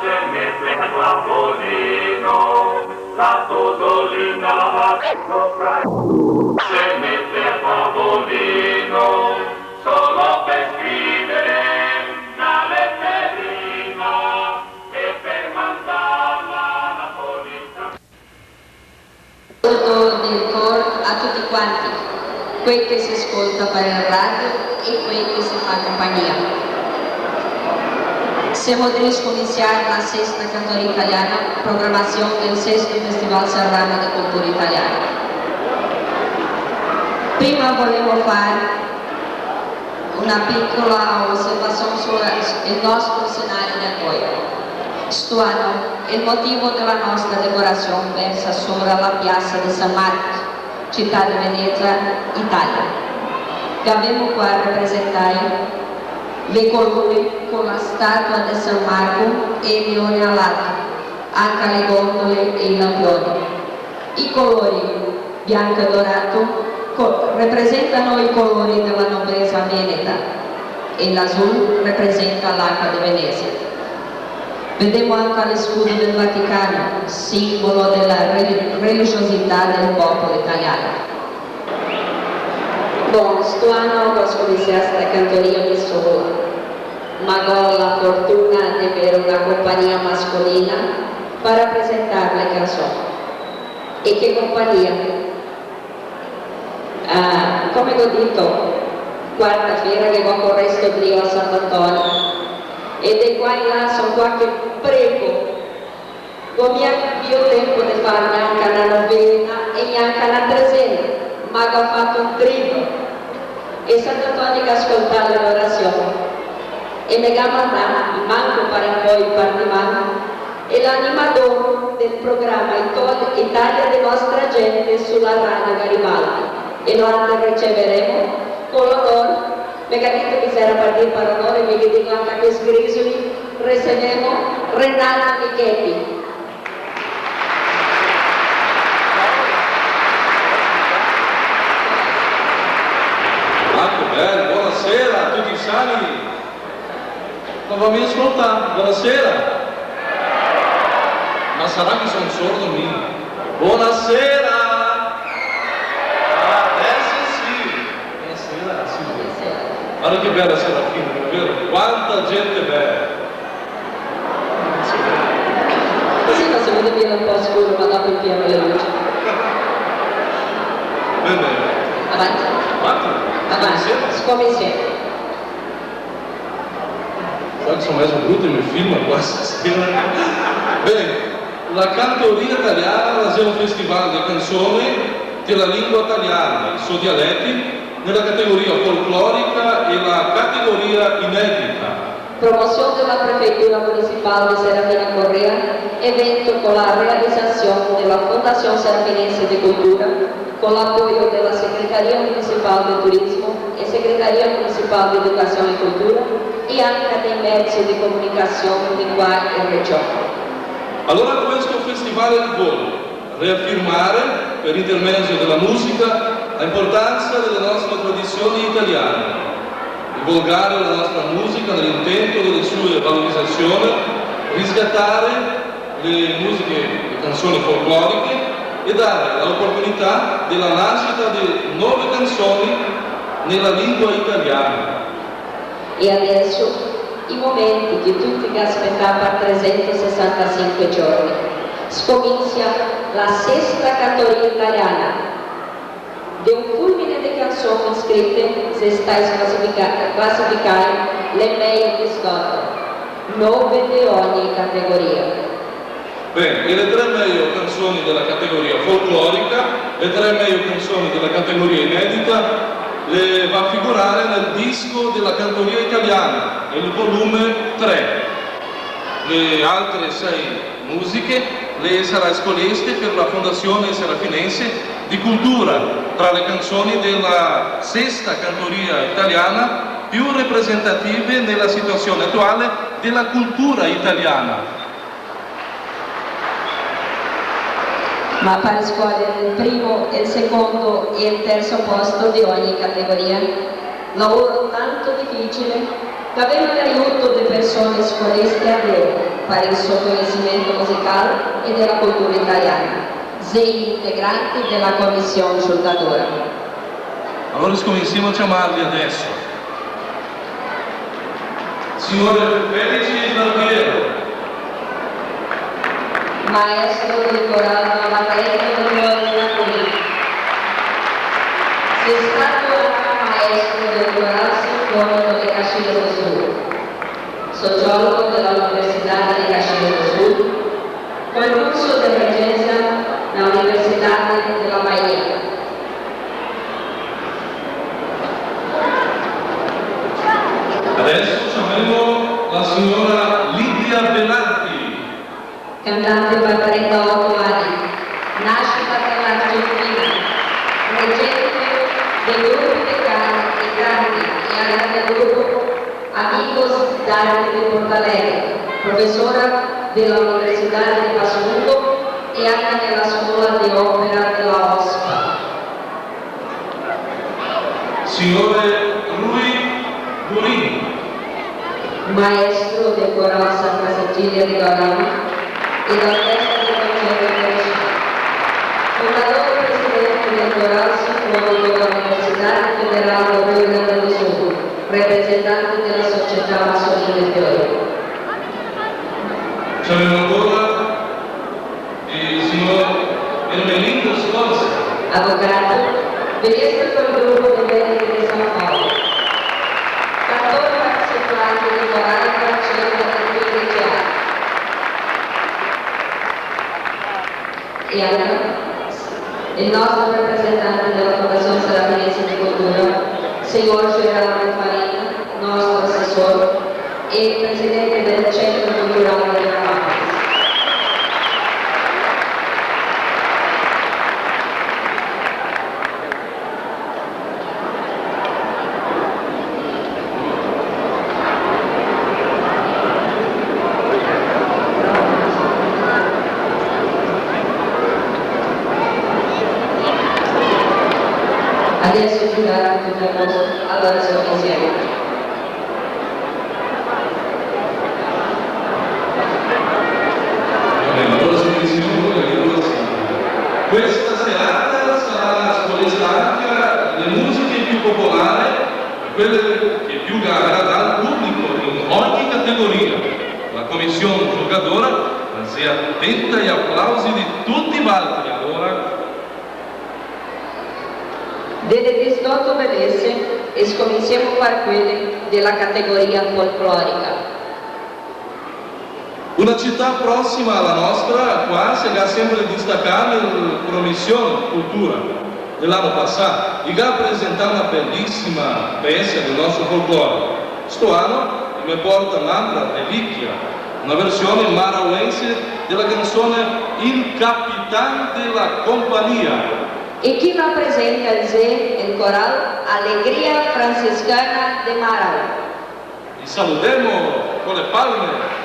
se mette a Capolino, la Todolina sopra, se mette a Capolino, solo per scrivere una letterina e per mandarla alla polizia. Saluto del coro a tutti quanti, quei che si ascolta per il radio e quei che si fa compagnia. Siamo felici di iniziare la sesta cantoria italiana, programmazione del sesto Festival Serrano di Cultura Italiana. Prima volevo fare una piccola osservazione sul nostro scenario di accoglienza. Questo anno il motivo della nostra decorazione versa sopra la piazza di San Marco, città di Venezia, Italia, che abbiamo qua rappresentare le colonne con la statua di San Marco e il leone alato, anche le gondole e i lampioni. I colori bianco e dorato rappresentano i colori della noblezza veneta e l'azzurro rappresenta l'acqua di Venezia. Vediamo anche lo scudo del Vaticano, simbolo della religiosità del popolo italiano. Questo anno ho iniziato la cantoria di solo, ma ho la fortuna di avere una compagnia mascolina per rappresentare le canzoni. E che compagnia? Come ho detto, quarta fiera che ho corretto trio a Sant'Antonio e di qua in là sono qualche prego. Non mi ha più tempo di fare neanche una novena e neanche una trezena, ma ho fatto un trio. E Sant'Antonio che ascoltava l'orazione e mi ha mandato, manco per poi il partimano, e l'animatore del programma Italia di nostra gente sulla radio Garibaldi e lo riceveremo con l'onore. Mi ha detto che si era partito per onore, mi dico anche a questi grisoli, riceviamo Renato Michetti. Bello, buonasera a tutti i sani. Non va mi ascoltare, buonasera. Ma sarà che sono sordo mio. Buonasera. Adesso sì. Buonasera, sì. Guarda che bella Serafina, davvero. Quanta gente bella. Così faccio vedere un po' scuro, ma dopo impiego le luci. Bene. Avanti. Avanti, come insieme. Sai che sono messo brutto il mio film qua stasera. Bene, la cantoria italiana è un festival di canzoni della lingua italiana, i suoi dialetti, nella categoria folclorica e la categoria inedita. Promozione della Prefettura Municipale di Serafina Correa, evento con la realizzazione della Fondazione Serafinense di Cultura, con l'appoggio della Segreteria Municipale di Turismo e Segreteria Municipale di Educazione e Cultura e anche dei mezzi di comunicazione di qua in regione. Allora questo festival vuole riaffermare, per intermezzo della musica, l'importanza delle nostre tradizioni italiane, divulgare la nostra musica nell'intento delle sue valorizzazioni, riscattare le musiche, le canzoni folcloriche e dare l'opportunità della nascita di nuove canzoni nella lingua italiana. E adesso i momenti che tutti aspettavano per 365 giorni. Scomincia la sesta cantoria italiana. Di un fulmine di canzoni scritte si sta classificare le meglio di Scotto, 9 di ogni categoria. Bene, e le 3 meglio canzoni della categoria folclorica, le 3 meglio canzoni della categoria inedita, le va a figurare nel disco della cantoria italiana, nel volume 3. Le altre 6 musiche le sarà scoliste per la Fondazione Serafinense di Cultura, tra le canzoni della sesta cantoria italiana più rappresentative nella situazione attuale della cultura italiana. Ma per scuotere il primo, il secondo e il terzo posto di ogni categoria. Lavoro tanto difficile Avendo l'aiuto di persone scoleste per il suo conhecimento musicale e della cultura italiana, sei integranti della commissione giudicadora. Allora cominciamo a chiamarli adesso. Signore Felice Barbiero, Maestro del corale Raffaele Napoli. Sei stato maestro del corale sinfonico di Caxias do Sul, sociologo dell'Università di Caxias do Sul, concurso di reggenza all'Università della Bahia. adesso chiamiamo la signora Lidia Benatti, Cantante per 38 anni, nascita dall'Argentina, reggente del gruppo di canti e anche del gruppo Amigos d'Arte di Porto Alegre, professora dell'Università di Passanudo e anche nella scuola di opera della OSPA. signore Rui Burini, Maestro del corale Santa Cecilia di Barama e l'orchestra del concerto di Brescia. Fondatore e presidente del corale sinfonico dell'Università Federale del Rio Grande do Sul, rappresentante della società Massolini Fiori. chiamiamo ancora il signor Ermelindo Scorza, Avvocato, ministro col gruppo di medici di San Paolo. Cantore partecipante di 40-115 anni. E allora, il nostro rappresentante della Fondazione Serafinense di Cultura, signor Gerardo Farina, nostro assessore e presidente del Centro Culturale della Pampa. Adesso giurare tutto a posto, allora siamo insieme. Questa serata sarà scolastica le musiche più popolari, quelle che più garrano al pubblico in ogni categoria. La commissione giocadora si attenta agli applausi di tutti gli altri. Allora, Delle 18 bellezze e scominciamo per quelle della categoria folclorica. una città prossima alla nostra, qua si ha sempre destacato la commissione cultura dell'anno passato, e ha presentato una bellissima peça del nostro folklore. Sto anno mi porta un'altra relquia, una versione marauense della canzone Il Capitan della Compagnia. E chi rappresenta il corale Allegria Franciscana de Marau. Li salutiamo con le palme.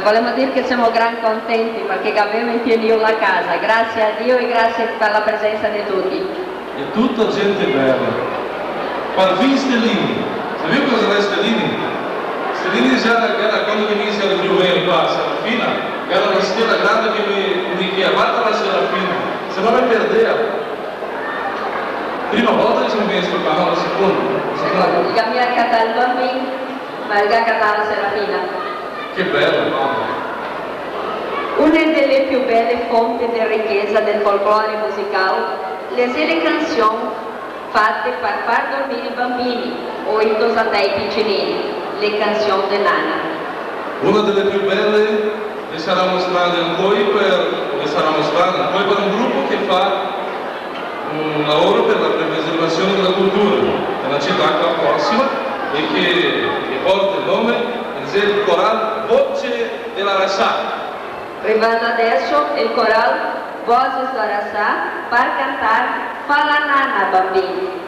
vogliamo dire che siamo gran contenti perché abbiamo finito la casa, grazie a Dio e grazie per la presenza di tutti. È tutta gente bella. Parvin Stellini. Sapevi cosa è Stellini? Stellini era quando inizia il Giuventus qua a Serafina, era una stella grande che mi chiamava la Serafina, se no mi perdeva. Prima volta che mi è messo qua, la seconda. La mia cata il bambino, ma il cata la Serafina. Che bello, mamma. Una delle più belle fonti di ricchezza del folklore musicale le canzoni fatte per far dormire i bambini o i tosatei piccolini, le canzoni di Nana. Una delle più belle le sarà mostrata poi per un gruppo che fa un lavoro per la preservazione della cultura nella città qua prossima e che porta il nome del Coral Voce della Rassà. Arrivando adesso il coral Vozes do Araçá per cantare Fala Nana bambini.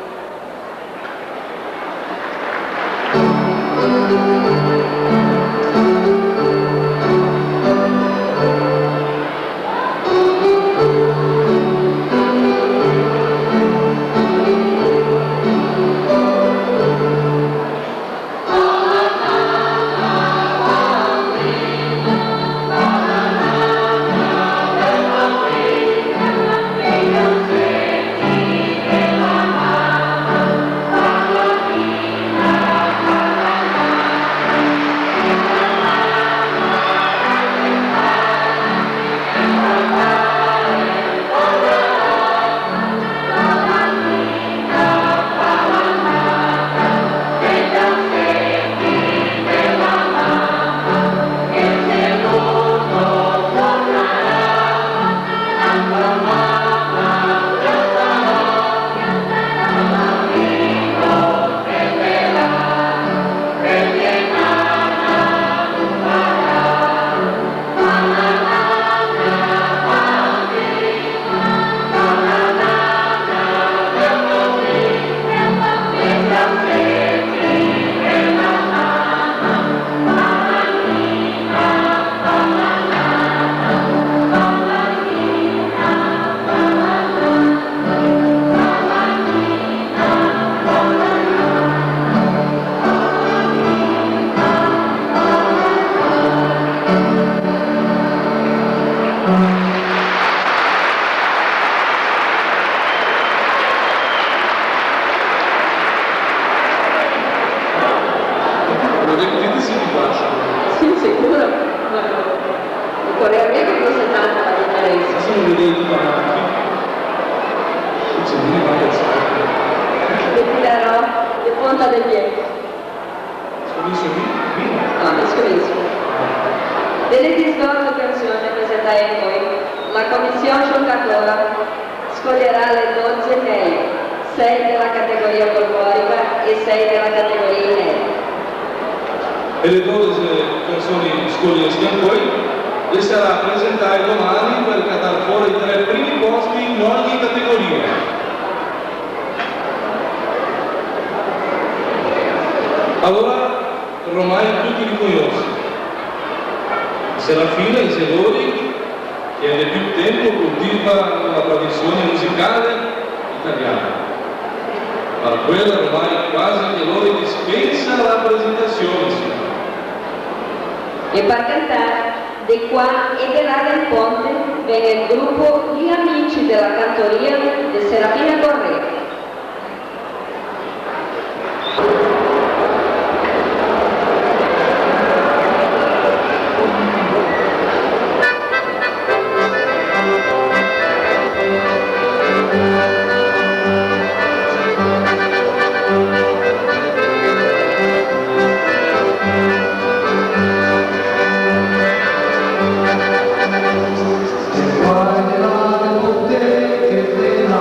La commissione giocatore scoglierà le 12 nei 6 della categoria folclorica e 6 della categoria inedita. E le 12 canzoni scogliere poi le sarà presentate domani per cattare fuori i 3 primi posti in ogni categoria. Allora, ormai tutti li conoscono. Serafina Isidori, che da più tempo coltiva la tradizione musicale italiana. Per quella ormai quasi che loro dispensa la presentazione. E per cantare di qua e di là del ponte viene il gruppo Gli Amici della Cantoria di Serafina Correa. Guarda il ponte che te la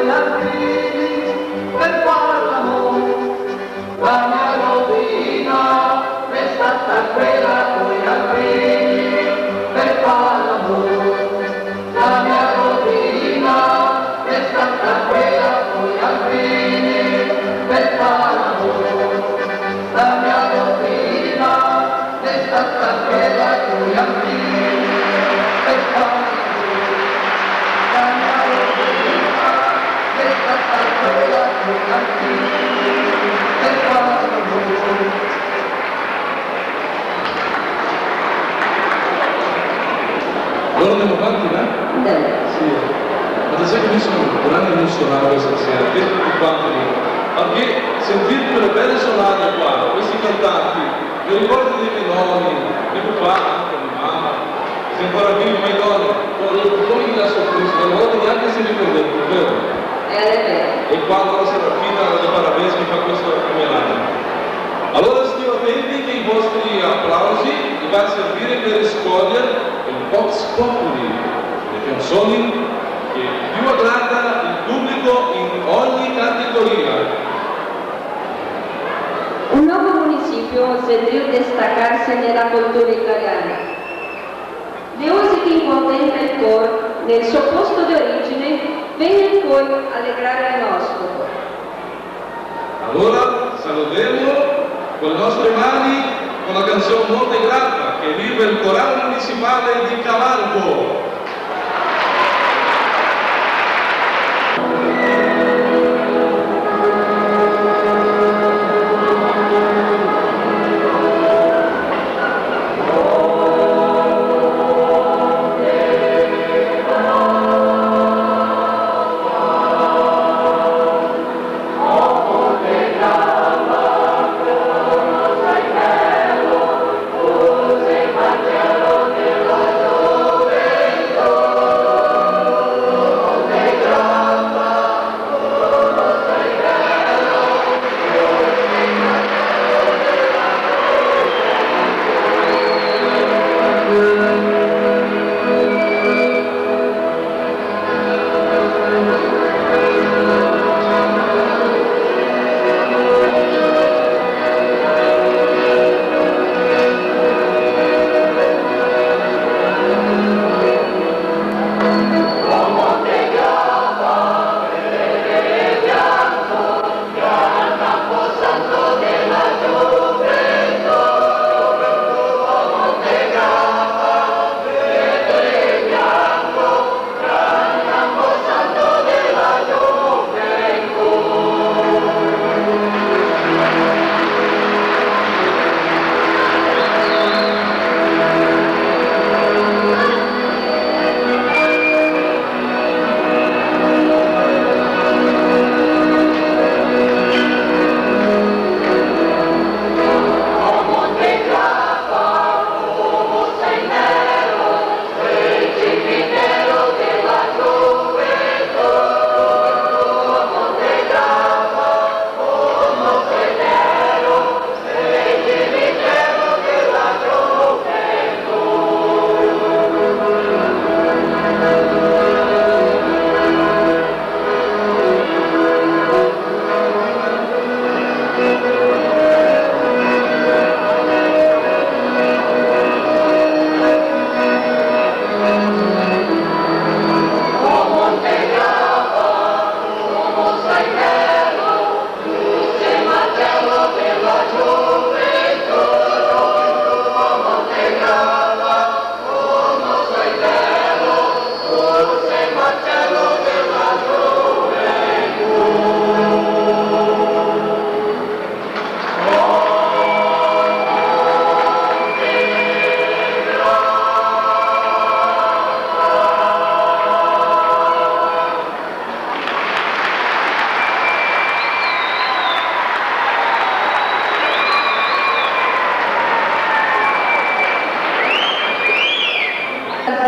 coi alpini per far l'amore. La mia rovina è stata quella coi alpini per far l'amore. La mia rovina è stata quella coi alpini per far l'amore. La mia rovina è stata quella coi alpini per far l'amore. La mia rovina è stata quella coi alpini per far l'amore. Allora andiamo avanti, no? Sì. Ma sai che io sono un grande missionario stasera, vedo tutti quanti lì. Perché sentire quelle belle suonate qua, questi cantanti, mi ricordo dei miei nonni, mio papà, mia mamma, se ancora vivo, i miei nonni, come gli dà sorpreso, non voglio neanche se ricordate, vero? E quando la Serafina di Parabeschi fa questo omaggio. Allora stiamo attenti che i vostri applausi vi vanno a servire per scogliere il Vox Populi, le canzoni che più aggrada il pubblico in ogni categoria. Un nuovo municipio decidiu destacar-se nella cultura italiana. Le musiche che contempla il coro, nel suo posto di origine, vengono poi allegrare il nostro. Allora salutiamo con le nostre mani con la canzone Monte Grappa che vive il corale municipale di Calargo.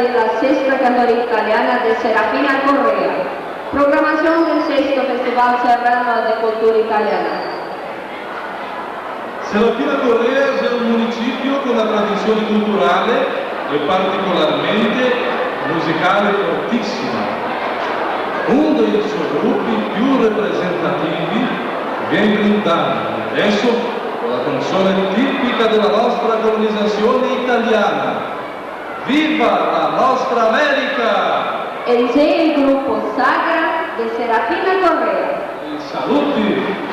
La sexta cantoría italiana de Serafina Correa, programación del sexto Festival Serrano de Cultura Italiana. Serafina Correa è un municipio con una tradizione culturale e particolarmente musicale fortissima. uno dei suoi gruppi più rappresentativi viene cantando adesso la canzone tipica della nostra colonizzazione italiana. Viva la nostra America! El grupo Sagra de Serafina Correa. E saluti!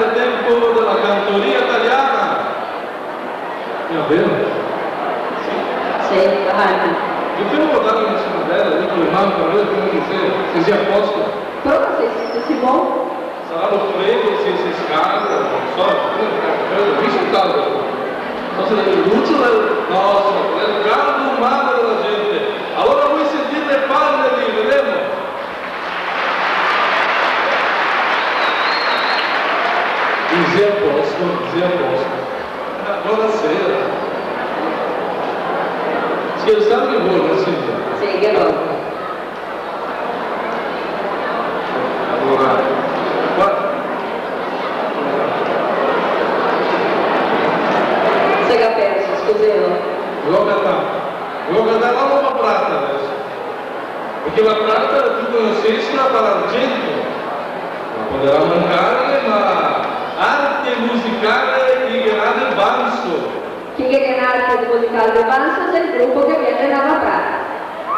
il tempo della cantoria italiana. Va bene? Sì, avanti. Io devo dare una ciambella, dico le mani per vedere come se sia a posto. Prova se si può. Sarà lo freddo, se si scalda, non so, qui sono caldo. Non so se è luce no, è il caldo umano della gente. Allora voi sentite le palle lì, vedremo. Sia a posto, sia a posto. Buonasera. Scherzando voi, signora? Sì, che no. Allora, guarda. Sei che ha perso, scusate. Devo cantare la nuova Prata adesso. Perché la Prata tu conoscessi la per argento. La potrà mancare, ma arte arte musical de danza del gruppo che viene da Nova Prata.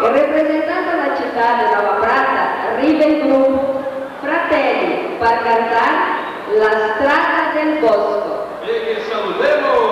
E rappresentando la città di Nova Prata, arriva il gruppo Fratelli per cantare La strada del bosco. E che salutiamo!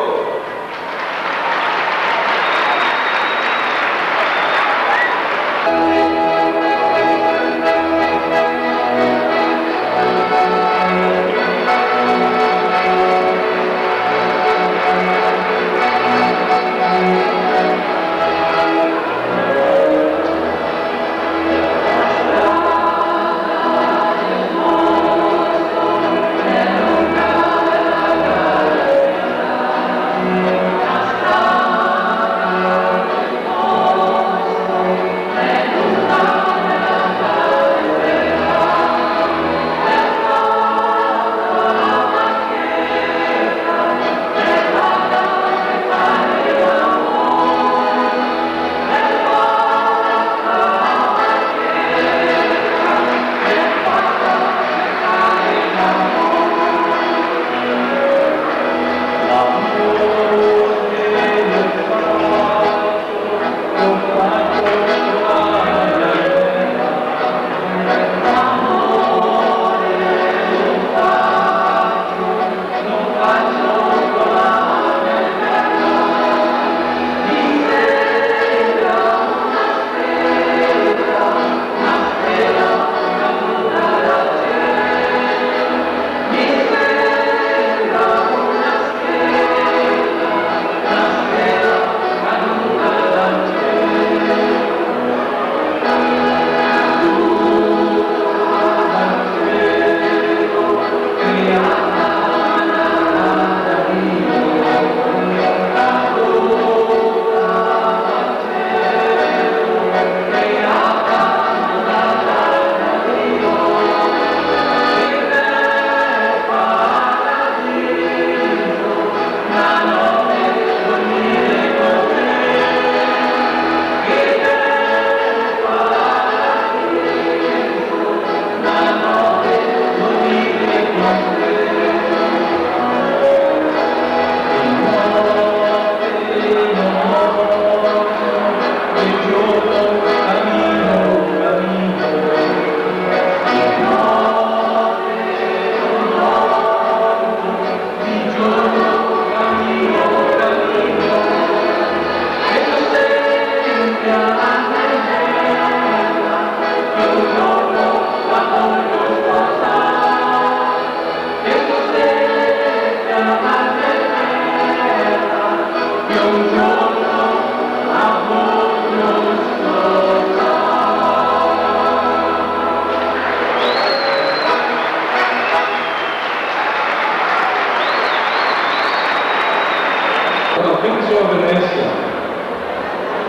Penso a Venezia,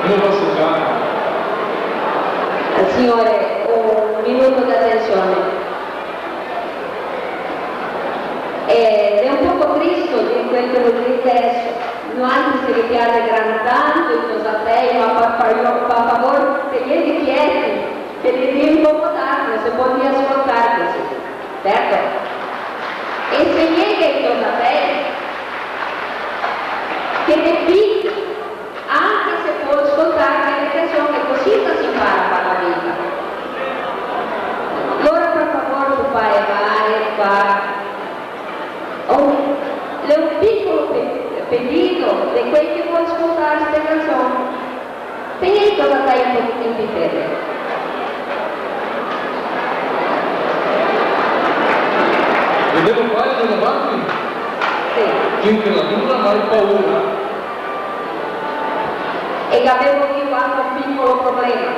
come posso fare? Signore, un minuto di attenzione. Ed è un poco triste di quel che vuol dire adesso. Non anche se vi piace gran tanto il cosa sei, ma per favore, se gli richiedi che devi incomodarlo, se può ascoltare così. Certo? E se gli che cosa sei, che devi, anche se può ascoltare le canzoni, così si impara per la vita. Allora per favore tu fai un piccolo pedido di quelli che vuoi ascoltare queste canzoni. Quindi cosa stai in piede? Lo devo fare da davanti? Sì. Finché la dura non hai paura. E avevo io anche un piccolo problema.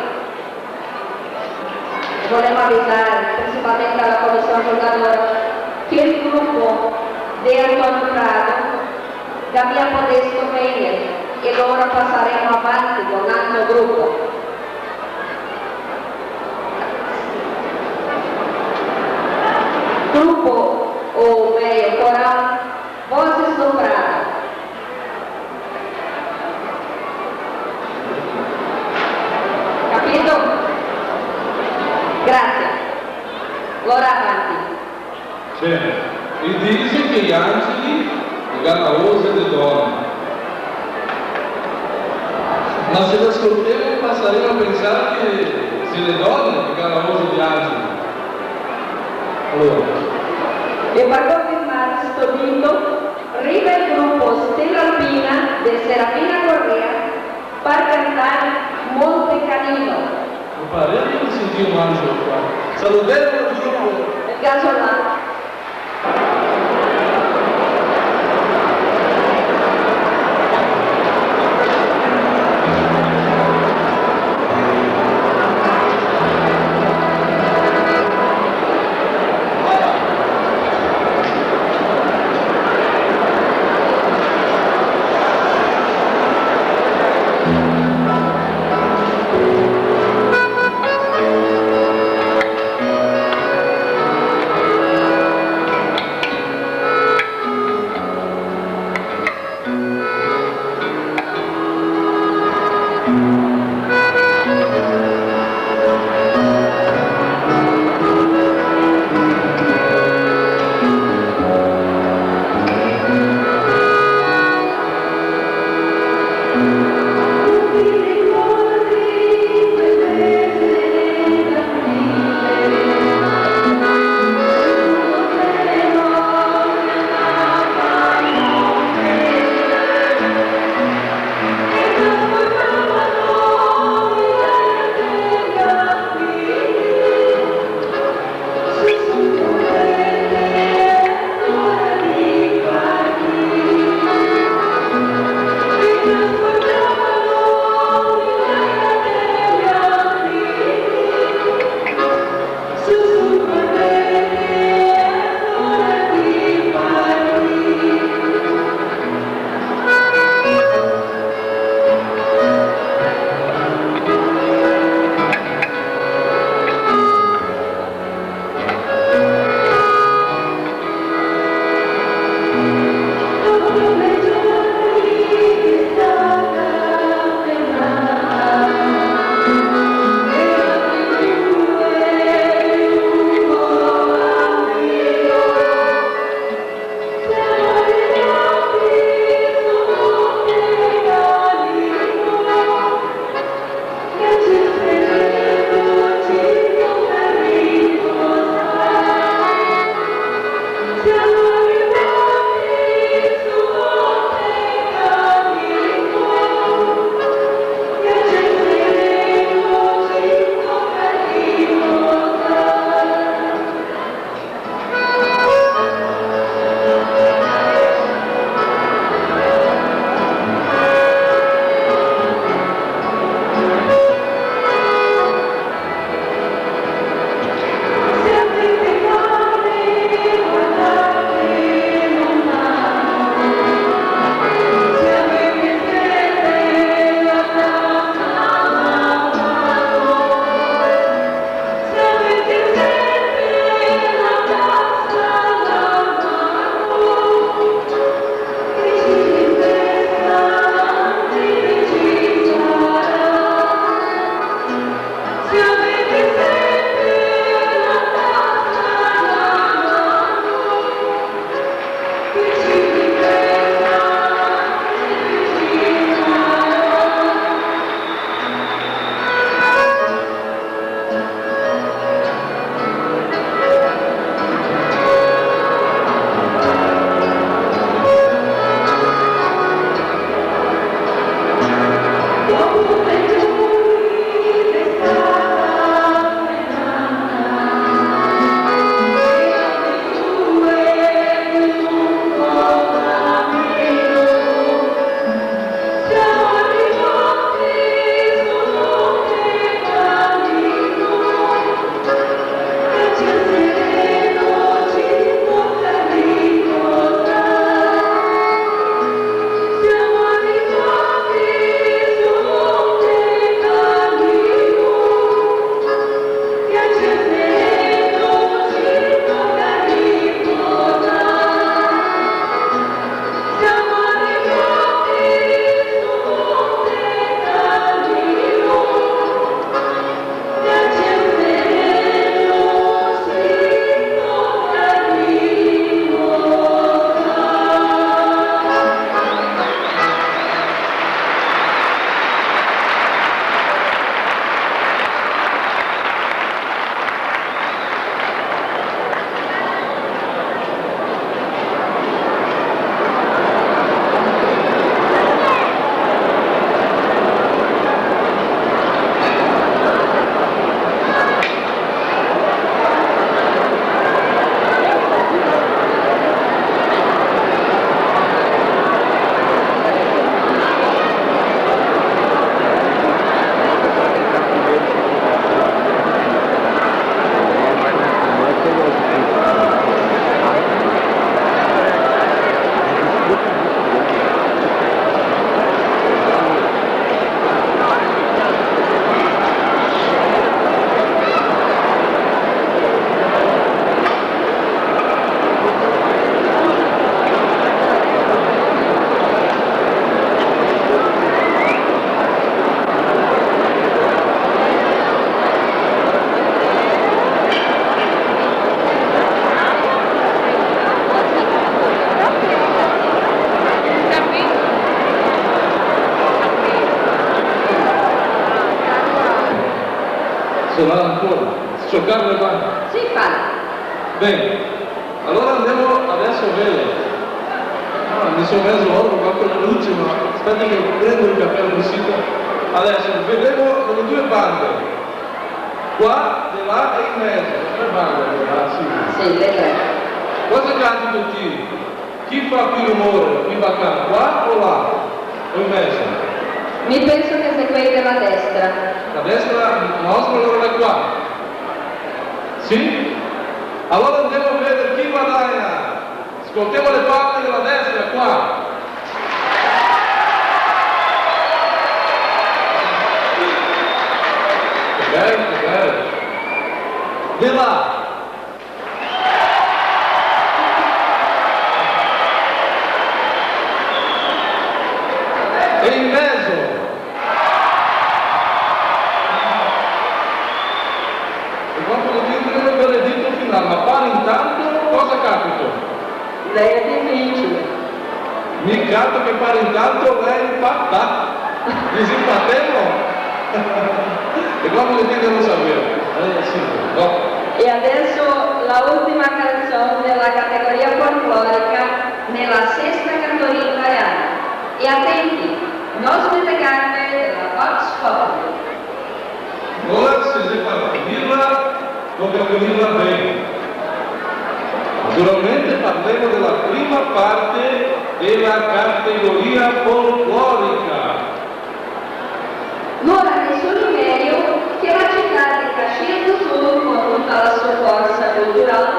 Volevo avvisare principalmente alla commissione giocatore che il gruppo di Antonio Prado cambia modesto meglio e ora passeremo avanti con un altro gruppo. Gruppo, o meglio, corale, voce soprano. Capito? Grazie. Ora avanti. Cioè, e dice che gli angeli, la osa delle donne. Ma se l'ascoltiamo passeremo a pensare che se le donne che la voce di angeli. Allora, E para confirmar este dito, arriba el grupo Stella Alpina de Serafina Correa para cantar Monte Canino. mi pare di sentire un angelo qua. Salutiamo il gruppo. El gasolán. volare ancora, scioccare le mani. Sì, fate. Bene, allora andiamo adesso a vedere. Mi sono messo ora qualche luce, ma aspetta che prendo il cappello uscito. Adesso vedevo le due bande, qua, di là e in mezzo, le tre bande, sì. Sì, le tre. Cosa canti tutti? Chi fa più rumore? Chi va qua o là? O in mezzo? Mi penso che seguite la destra. La destra nostra allora è qua. Sì? Allora andiamo a vedere chi guadagna. Ascoltiamo le parti della destra qua. Che bello, che bello. Di là. E in mezzo. E quando lo dico il veredetto finale, ma pare intanto cosa capita? Lei è difficile. Mi canto che pare intanto lei impatta. Disimpattiamo. E quando lo dico non sapevo. Sì, no. E adesso la ultima canzone della categoria folclorica nella sesta cantoria italiana. E attenti, non smettete della Vox Populi. Ora se per finirla, non per finirla bene. Naturalmente parleremo della prima parte della categoria folclorica. Non è nessuno meglio che la città di Caxias do Sul con tutta la sua forza culturale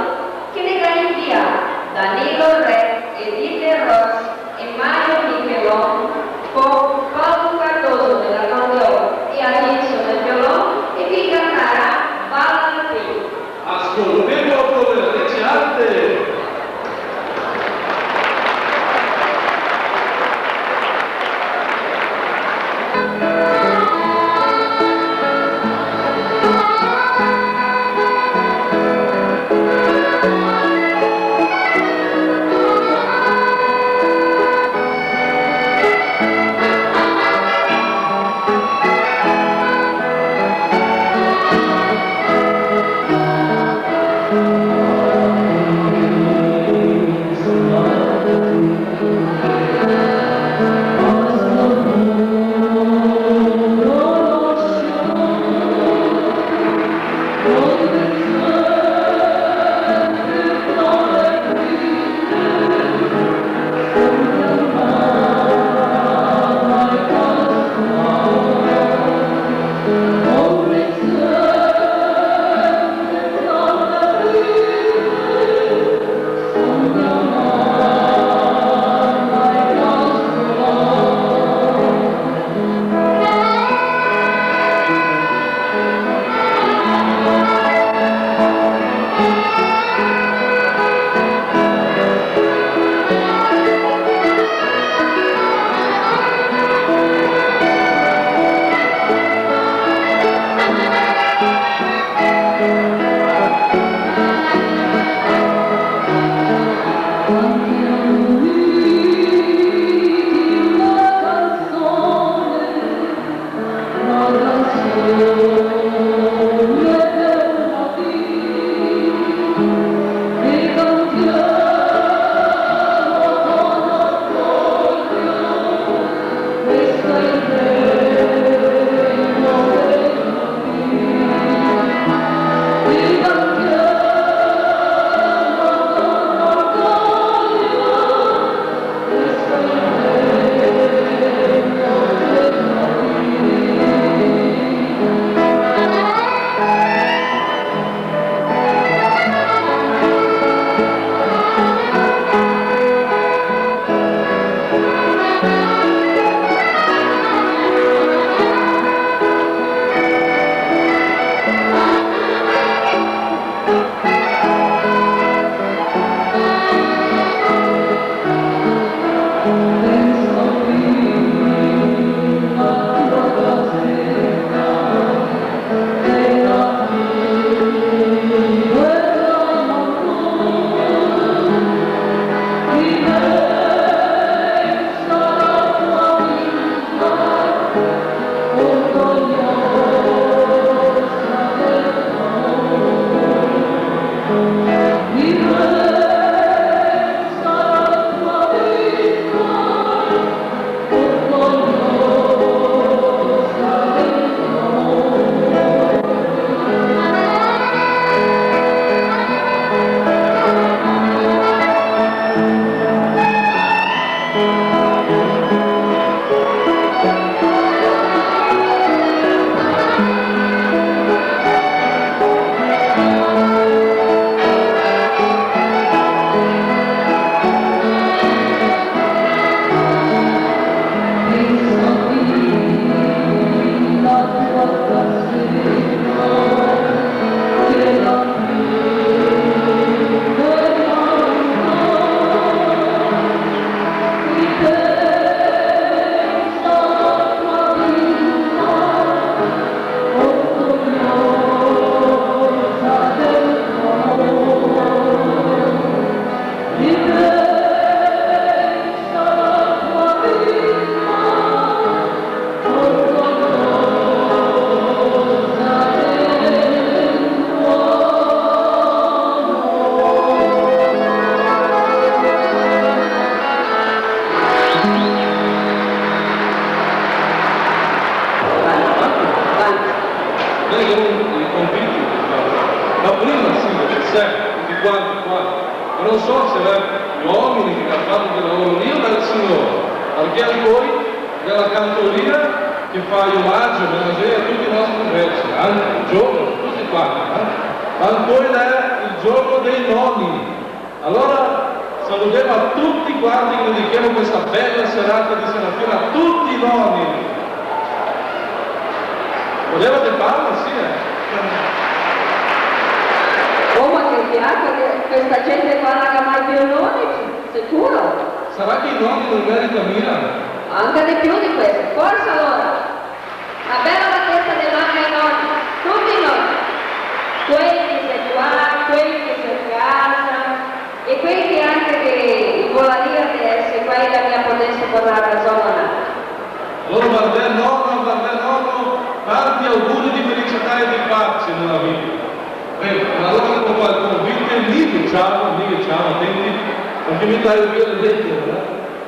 che ne garantirà Danilo Re, Edith Ross e Mario Michelon con Paolo Cardoso nell'accordeone e Alonso nel violone e vi canterà Balla qui. Ascoltiamo con le reci alte. c'è, tutti quanti qua. Ma non so se è gli uomini che hanno fatto del lavoro lì o dal Signore, perché a voi della cantoria che fa gli omaggio, a tutti i nostri versi, anche il giorno, tutti quanti, ma poi è il giorno dei nonni. Allora salutiamo a tutti quanti che dedichiamo questa bella serata di Serafina, a tutti i nonni. Volevate farlo? Sì, Oh, ma che fiacco, questa gente qua non ha mai più nonni, sicuro? Sarà che i nonni non meritano mia? Anche di più di questo, forza allora! Una bella battesta di nonni ai nonni, tutti i nonni! Quelli che sono qua, quelli che sono in casa, e quelli anche che volevano essere qua da mia potenza per la ragione. Allora guarda nonno, tanti auguri di felicità e di pace nella vita. Allora con qualcuno, lì diciamo, attenti, perché mi dai via le lettere,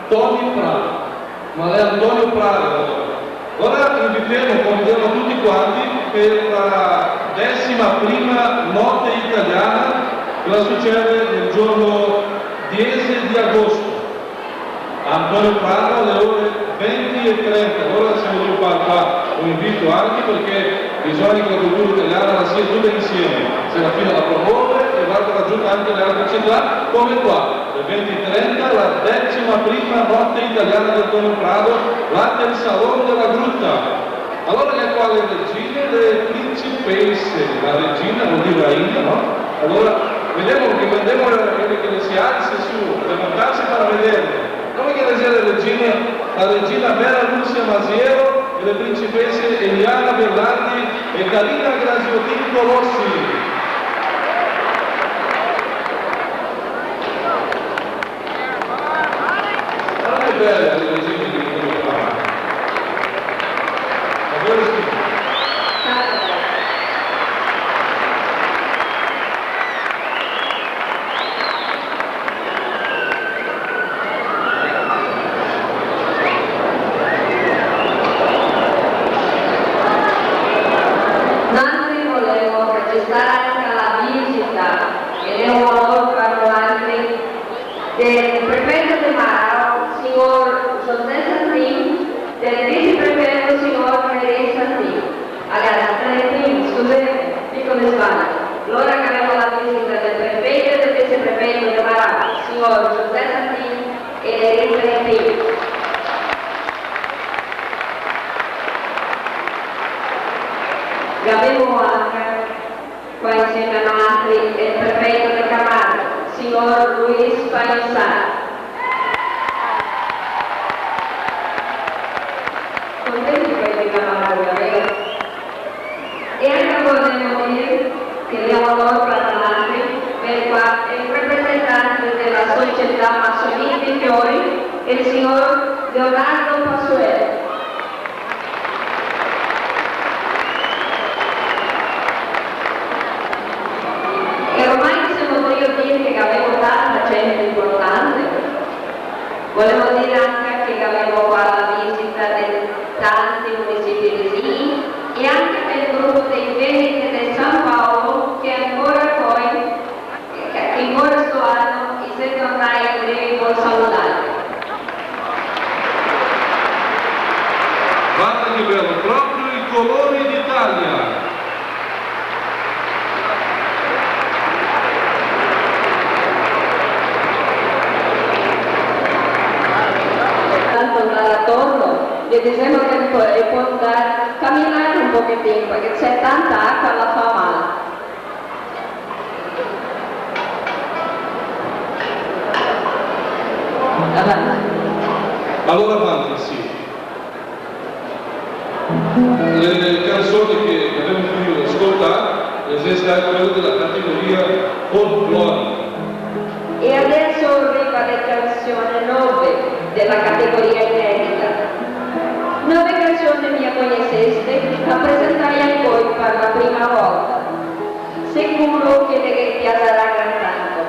Tony Prado, ma è Antonio Prado. Ora convidiamo tutti quanti per la 11ª notte italiana che la succede nel giorno 10 di agosto. Antonio Prado alle ore 20:30. Allora siamo lì qua, lo invito anche perché bisogna che la cultura italiana la sia tutta insieme. Serafina la promuove e va raggiunta anche le altre città, come qua. Alle 20:30 la 11ª notte italiana di Antonio Prado, là del Salone della Gruta. Allora le quali regine, le principesse, la regina vuol dire raina, no? Allora vediamo che si alzi su, levantarsi per vederlo. Come che la regina Vera Lucia Masiero e le principesse Eliana Berlandi e Galina Graziotin Colossi. Guarda che belle le regine di quello qua. Davvero schifo. Del prefetto de Mara, signor José Santin, del viceprefetto signor René Santin. Scusate, dico in Spagna. Allora che abbiamo la visita del prefetto e del viceprefetto de Mara, signor José Santin e René Santin. E abbiamo anche qua insieme a noi il prefetto di Camargo, signor Luis Pagliasano. Contenti quelli di Camargo, vero? E anche volevo dire che abbiamo loro parlati per qua il rappresentante della società Massonini dei Fiori, il signor Leonardo Passuello. E ormai possiamo dire che avevo tanta gente importante, volevo dire anche che avevo qua la visita di tanti municipi vicini e anche del gruppo dei Veneti di San Paolo che ancora sto anno i secondari in breve vuol salutare. Guarda che bello, proprio i colori d'Italia. Andare attorno, gli diciamo che può camminare un pochettino perché c'è tanta acqua, la fa male. Allora avanti, sì. Le canzoni che abbiamo finito di ascoltare esistono quelle della categoria folklorica. E adesso arriva la canzone 9 della categoria inedita. 9 canzoni mia conosceste, la presentai a voi per la prima volta. Sicuro che le piacerà cantando.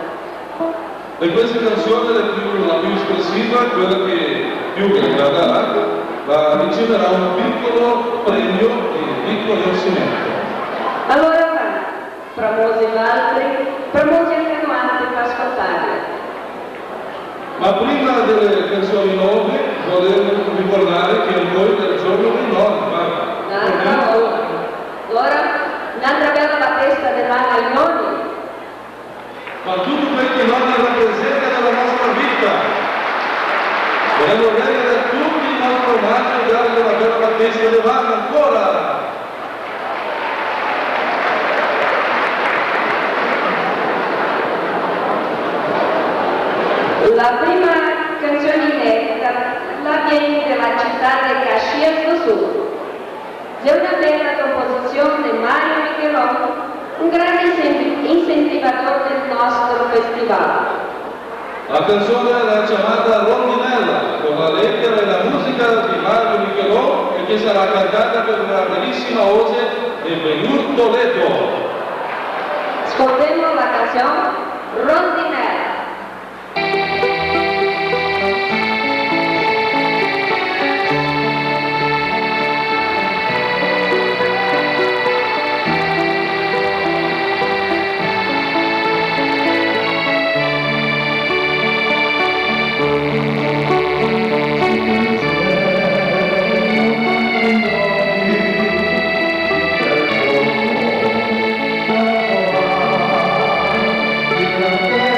E questa canzone la più espressiva, quella che più che la riceverà un piccolo premio di riconoscimento. Allora, promuovi altri, promuovi Ma prima delle canzoni nuove volevo ricordare che oggi è il giorno dei nonni. Un'altra bella la festa dell'anno ai nonni. Ma tutto quel che nonni rappresenta nella nostra vita. Volevo rendere a tutti il nostro omaggio e dargli una bella battesima dell'anno ancora. La prima canzone inedita la viene dalla città di Caxias do Sul. È una bella composizione di Mario Michelon, un grande incentivatore del nostro festival. La canzone era chiamata Rondinella, con la lettera e la musica di Mario Michelon e che sarà cantata per una bellissima voce di Benur Toledo. Ascoltiamo la canzone Rondinella. Thank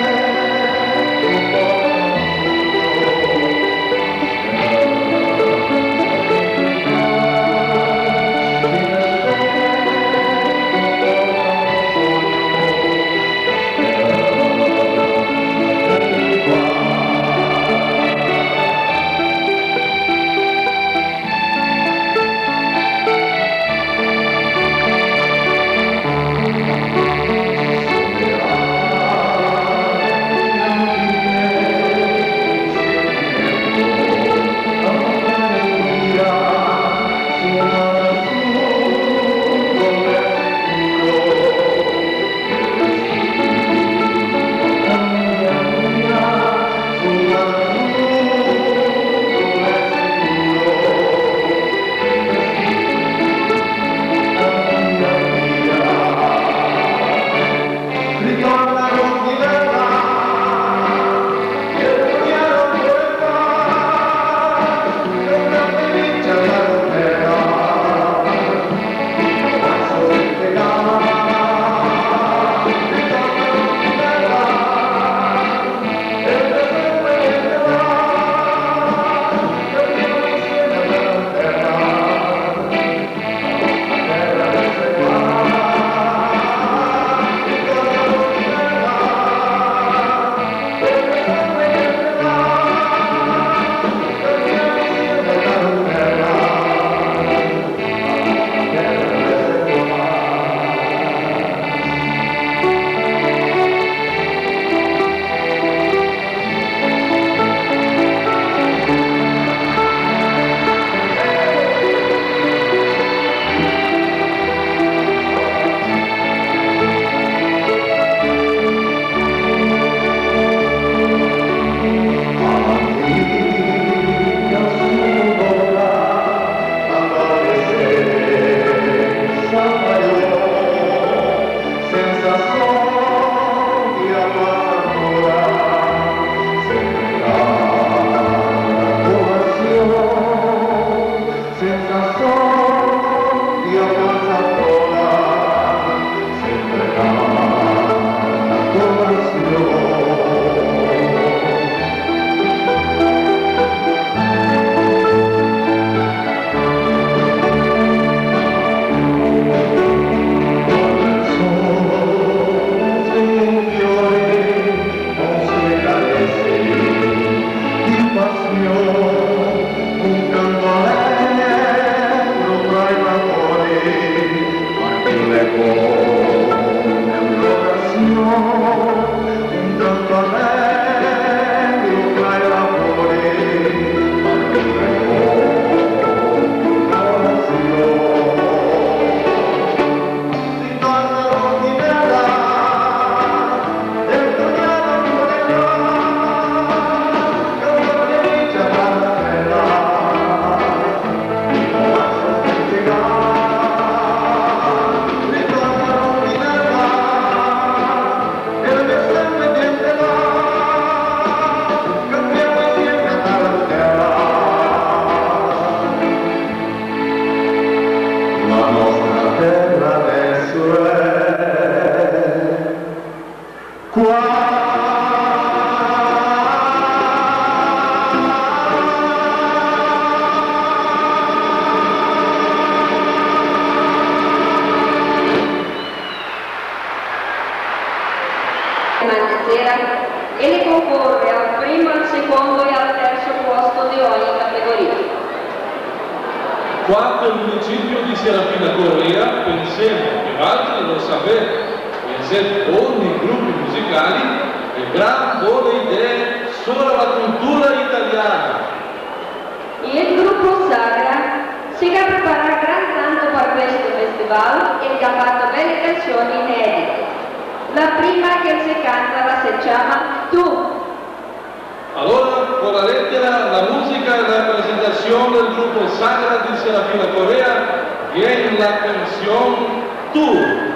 you. Sera e ne concorre al primo, al secondo e al terzo posto di ogni categoria. Cuarto el municipio de Serafina Correa, pensemos que altri lo sapete, pensate ogni gruppo musicali e gran buone idee sulla cultura italiana. Il gruppo Sagra si prepara gran tanto per questo festival e ha fatto belle canzoni inedite. La prima che si canta si chiama Tu. Allora, con la lettera, la musica e la presentazione del gruppo Sagra di Serafina Correa viene la canzone Tu.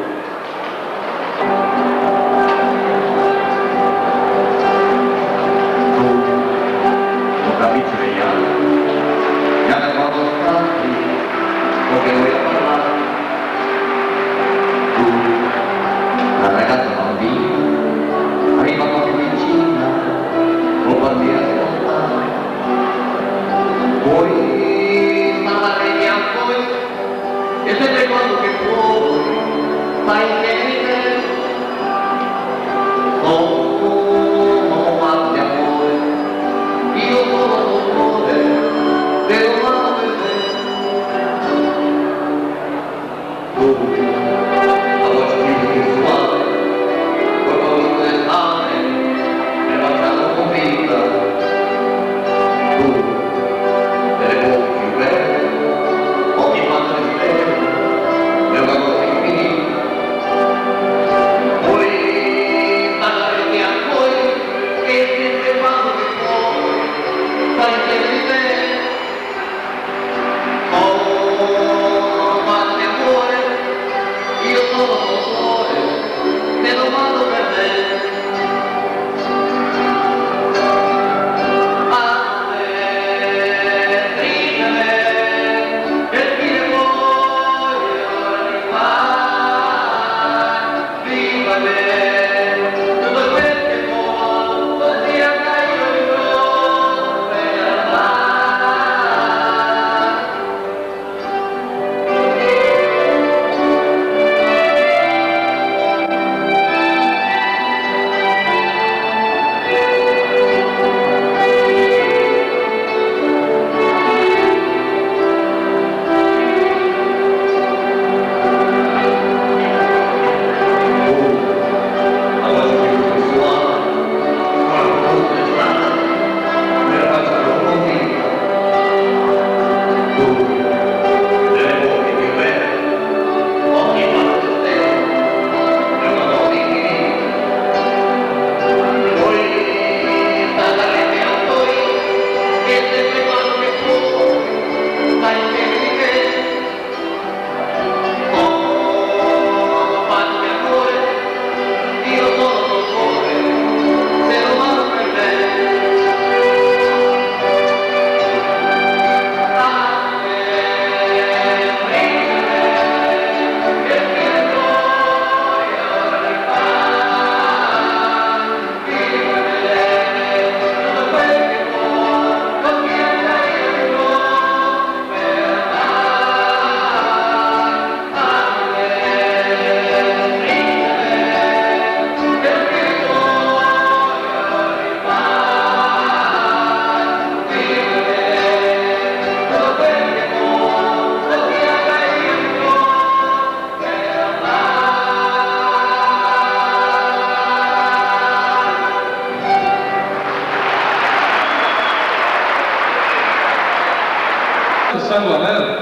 Sanguanello,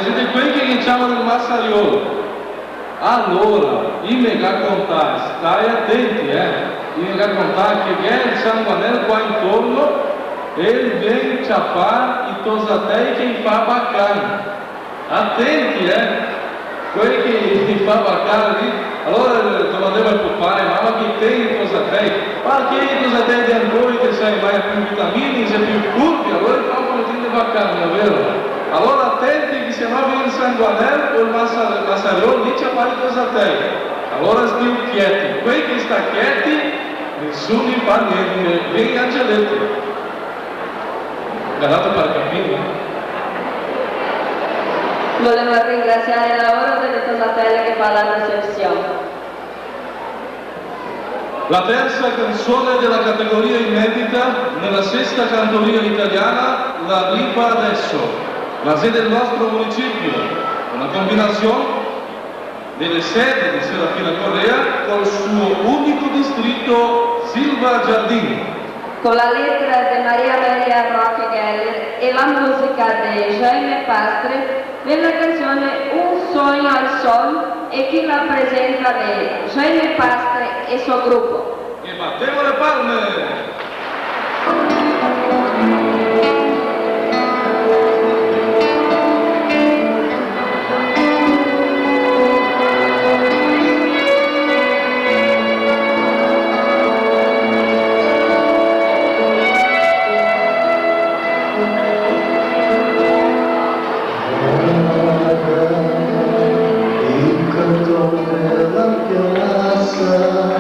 siete quelli che iniziavano il Massariolo. Allora, io mi raccontare, stai attenti, io mi raccontare che viene il Sanguanello qua intorno e ele vem chapar i tosatei che fa bacana. Attenti, quelli che fa bacana lì. Allora domandavo al papà, ma che tem i tosatei? Ma che i tosatei di ancora che sai mai più vitamine, c'è più curvi, allora il popolo di bacana, è vero? Allora attenti che se no viene il Sanguanello o il Massariolo lì chapar i tosatei. Allora stiamo quieti, quei che sta quieti, nessuno fa niente, veni Angeletti. Guardate per capire. Volevo ringraziare il lavoro delle Tosatelle che fa la recepzione. La terza canzone della categoria inedita nella sesta cantoria italiana, La Arriva Adesso, la sede del nostro municipio, una combinazione delle sedi di Serafina Correa col suo unico distretto Silva Giardini. Con la lettera di Maria Roque Geller e la musica di Jaime Pastre della canzone Un sogno al sol e chi la presenta è Jaime Pastre e suo gruppo. E battevo le palme! Il canto della piazza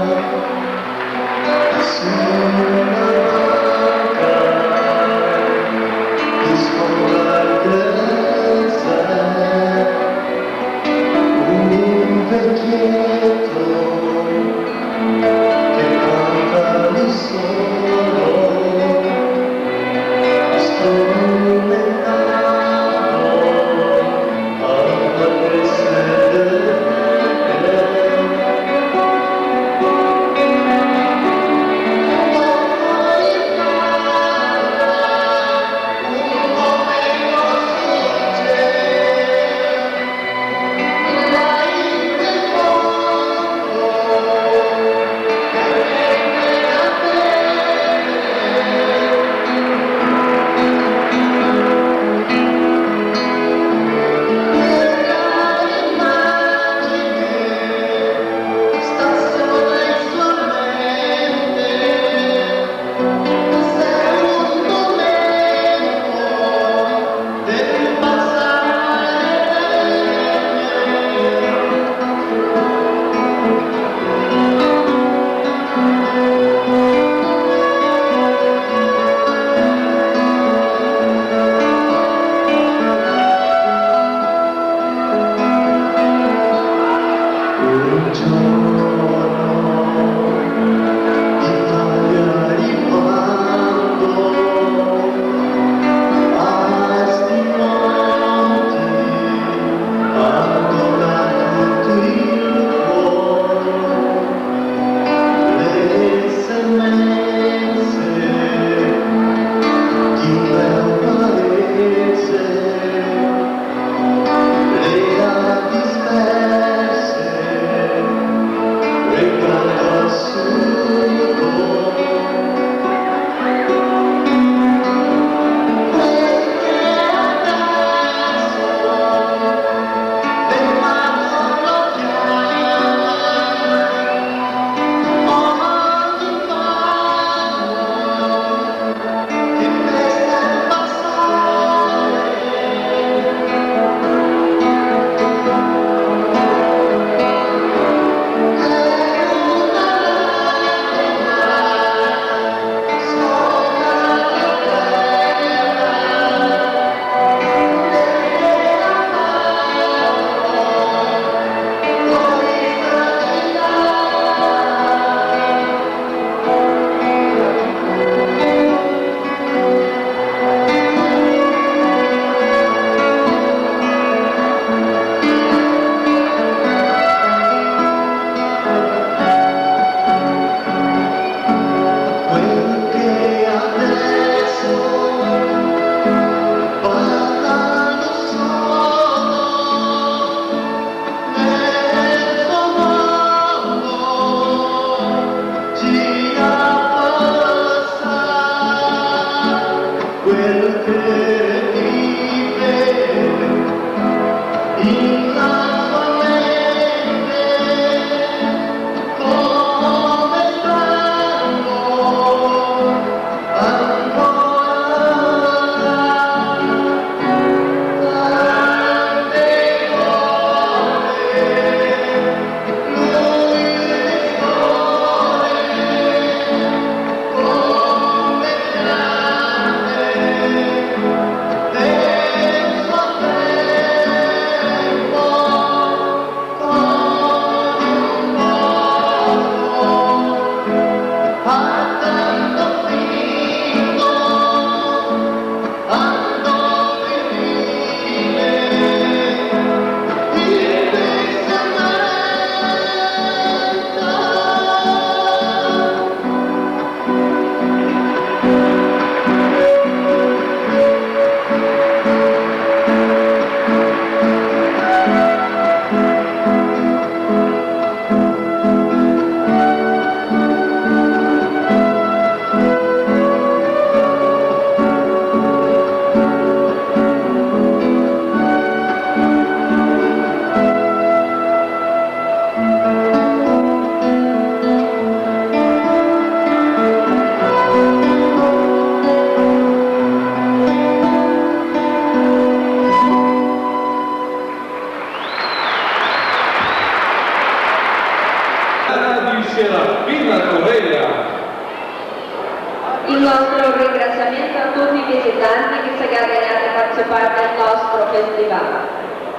Il nostro ringraziamento a tutti i visitanti che si guadagnati a partecipare al nostro festival.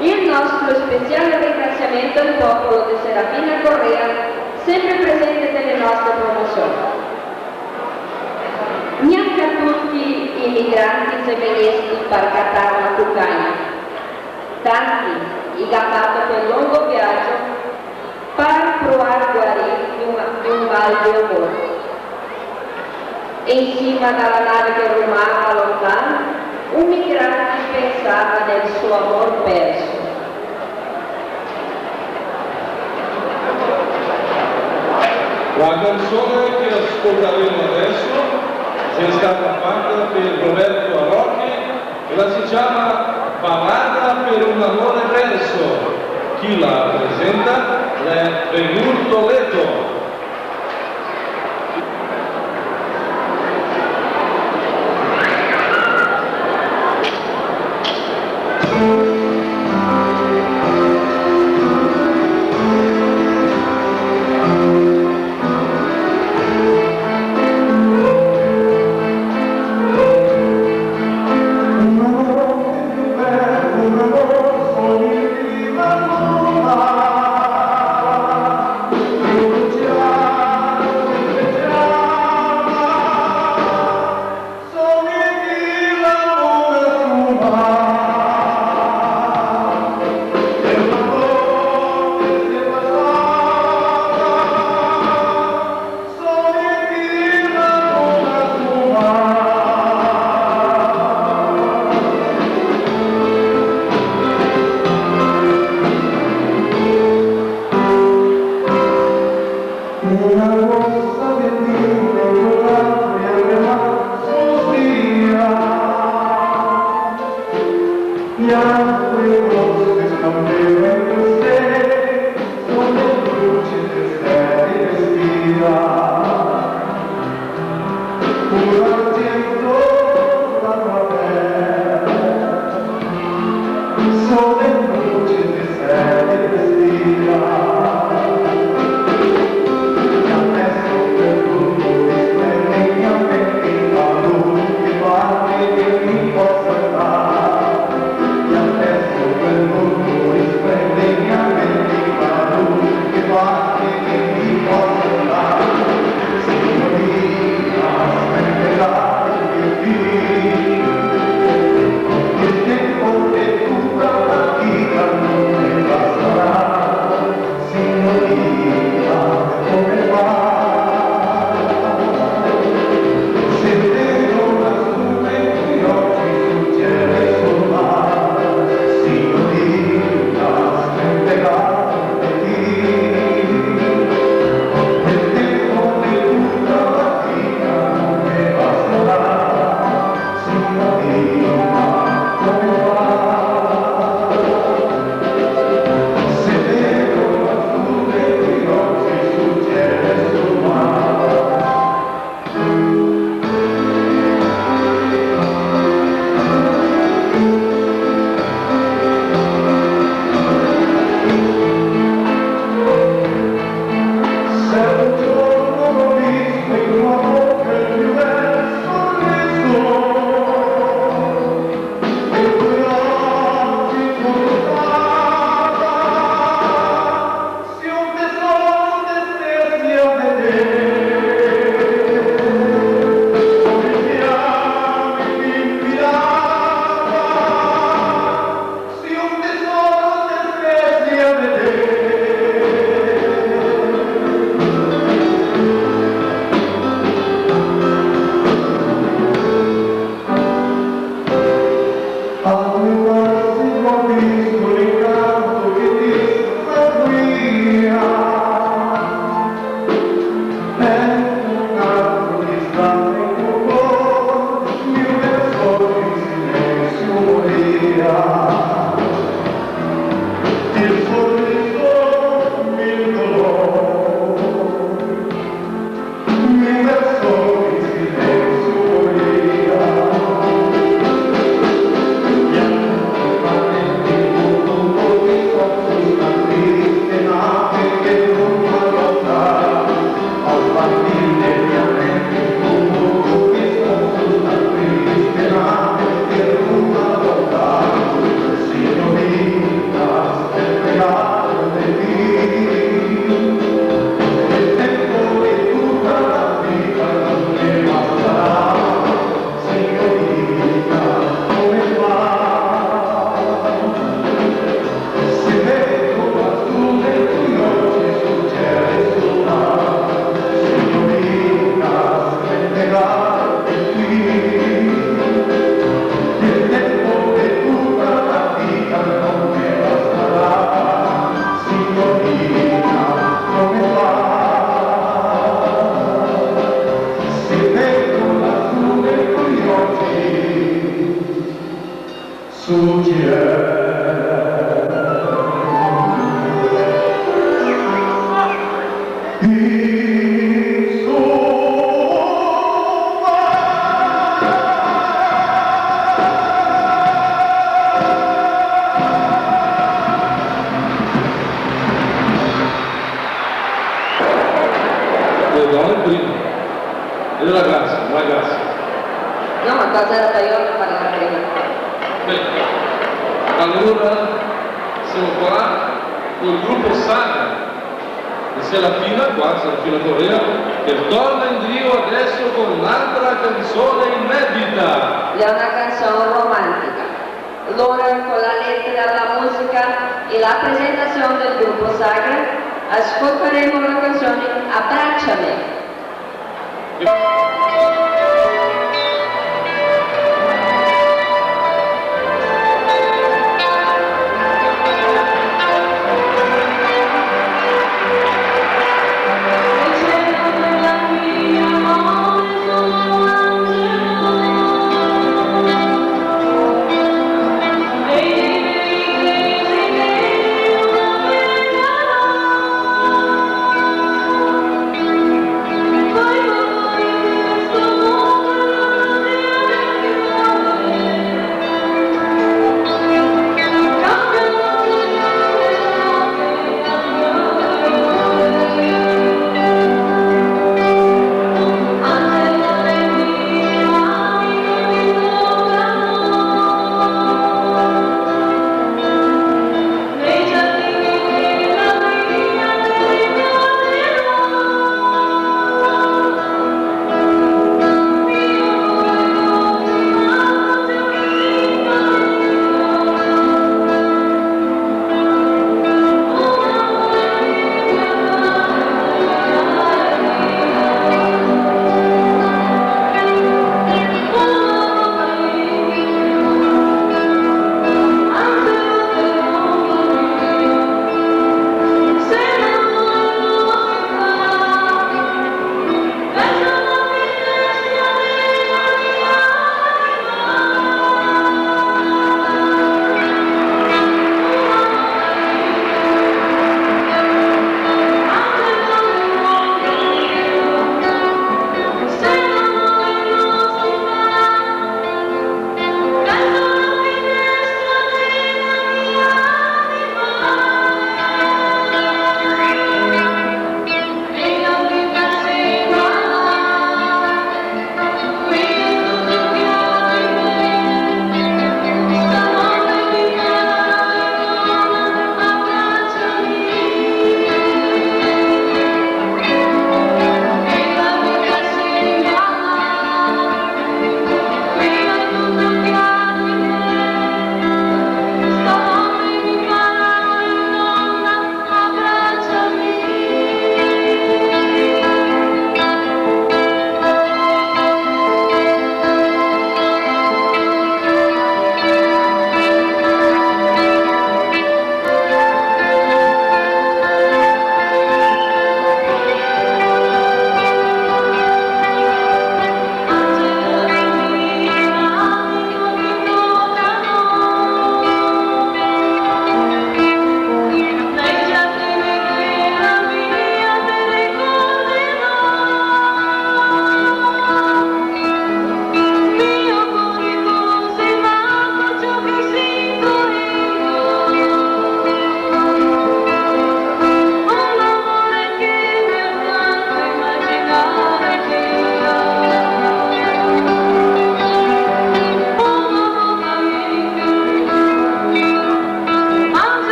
Il nostro speciale ringraziamento al popolo di Serafina Correa, sempre presente nelle nostre promozioni. Neanche a tutti i migranti severisti per cattare la cucagna. Tanti i gabbato per lungo viaggio per provare a guarire di un mal di amore. E insieme dalla nave che rumava lontano, un migrante pensava nel suo amor perso. La canzone che ascolteremo adesso è stata fatta per Roberto Arocchi e la si chiama Ballata per un amore perso. Chi la presenta è Benur Toledo. Un amore Le donne prima. E le ragazze, ragazze. No, ma cosa era io per parlare prima? Bene. Allora siamo qua con il gruppo Saga. E sia la fila, qua c'è la fila Corea, che torna in Dio adesso con un'altra canzone inedita. È una canzone romantica. Loro con la lettera, la musica e la presentazione del gruppo Sagra ascolteremo la canzone Abbracciami. Bye.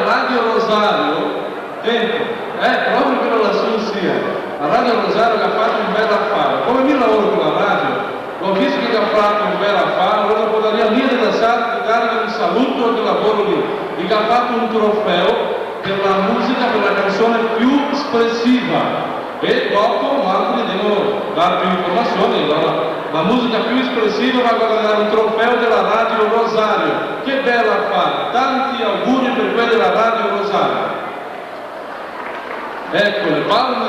Radio Rosario, proprio quello lassù sia, la Radio Rosario che ha fatto un bel affare, come mi lavoro con la radio, l'ho visto che ha fatto un bel affare, allora potrei dire da dargli un saluto del lavoro lì, e che ha fatto un trofeo per la musica, per la canzone più espressiva. E dopo altri devono dare più informazioni, allora la musica più espressiva va a guadagnare un trofeo della Radio Rosario. Che bello affare, tanti auguri per quelli della Radio Rosario. Ecco le palme.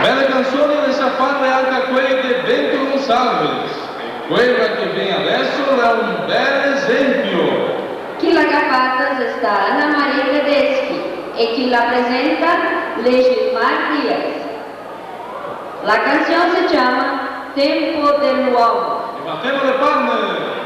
Belle canzoni le sa fare anche a quelli di Bento Gonçalves. E quella che viene adesso è un bel esempio. Chi l'ha fatta sta Ana Maria Tedeschi e chi la presenta Legilmar Díaz. La canción se llama Tempo dell'uomo. E battiamo le palme!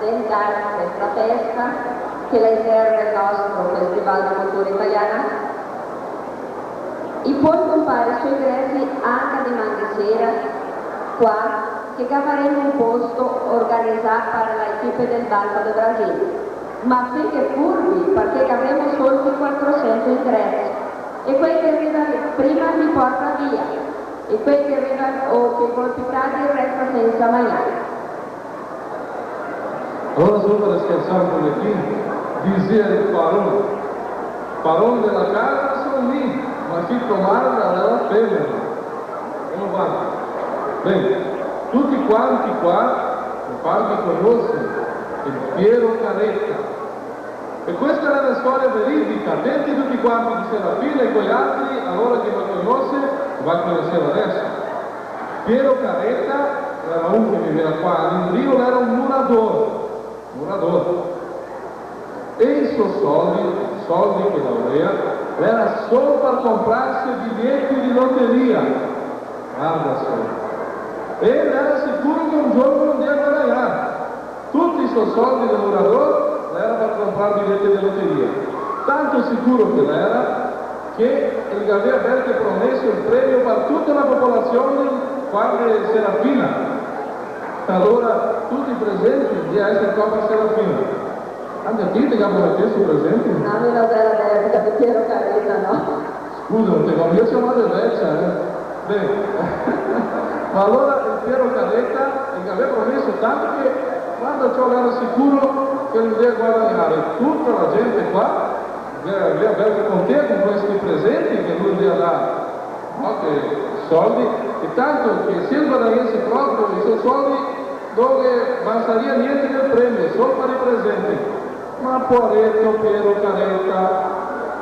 dedicar questa festa che lei serve al nostro Festival di Cultura Italiana. E poi compare sui ingressi anche domani sera qua che avremo un posto organizzato per l'equipe del Balbo del Brasile. Ma finché furbi, perché avremo solo 400 ingressi e quelli che arriva prima mi porta via e quelli che arriva o che colpitati resta senza mangiare. Allora solo per scherzare un pochettino, dizia il parole della casa sono lì, ma chi comanda è la femmina. Come va? Bene, tutti quanti qua, quanti conoscono il Piero Caretta. E questa è una storia veridica, attenti tutti quanti di Serafina e quegli altri, allora chi lo conosce, va a conoscere adesso. Piero Caretta era uno che viveva qua, in Rio era un murador. E i suoi soldi che aveva, era solo per comprarsi biglietti di lotteria. Guarda solo. E era sicuro che un giorno non deve guadagnare. Tutti i suoi soldi del murador era per comprare biglietti di lotteria. Tanto sicuro che era che gli aveva anche promesso il premio per tutta la popolazione quando Serafina. Allora tutti i presenti di essere qua per Serafina. Anche a te che abbiamo chiesto presenti? No, mi lo della dedica di Piero Caretta, no? Scusa, non ti ho io chiamato vecchia, Bene. Ma allora il Piero Caretta gli aveva promesso tanto che quando ciò era sicuro che lui deve guadagnare tutta la gente qua, deve avere contento con questi presenti che lui deve dare, no? Che soldi, e tanto che se guadagnasse proprio i suoi soldi, dove bastaria niente del premio, solo per i presenti. Ma poveretto Piero Caretta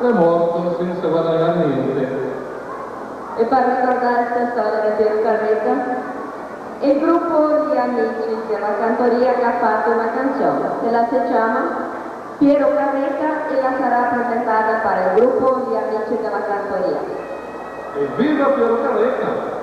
è morto senza guadagnare niente. E per ricordare questa storia di Piero Caretta, il gruppo di amici della cantoria che ha fatto una canzone, che la si chiama Piero Caretta e la sarà presentata per il gruppo di amici della cantoria. E viva Piero Caretta!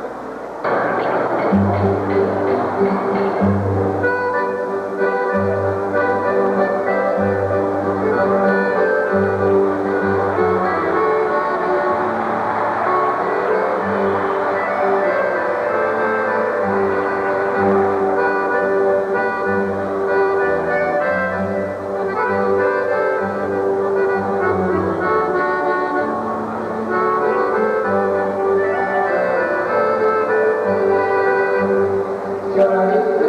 Chiaramente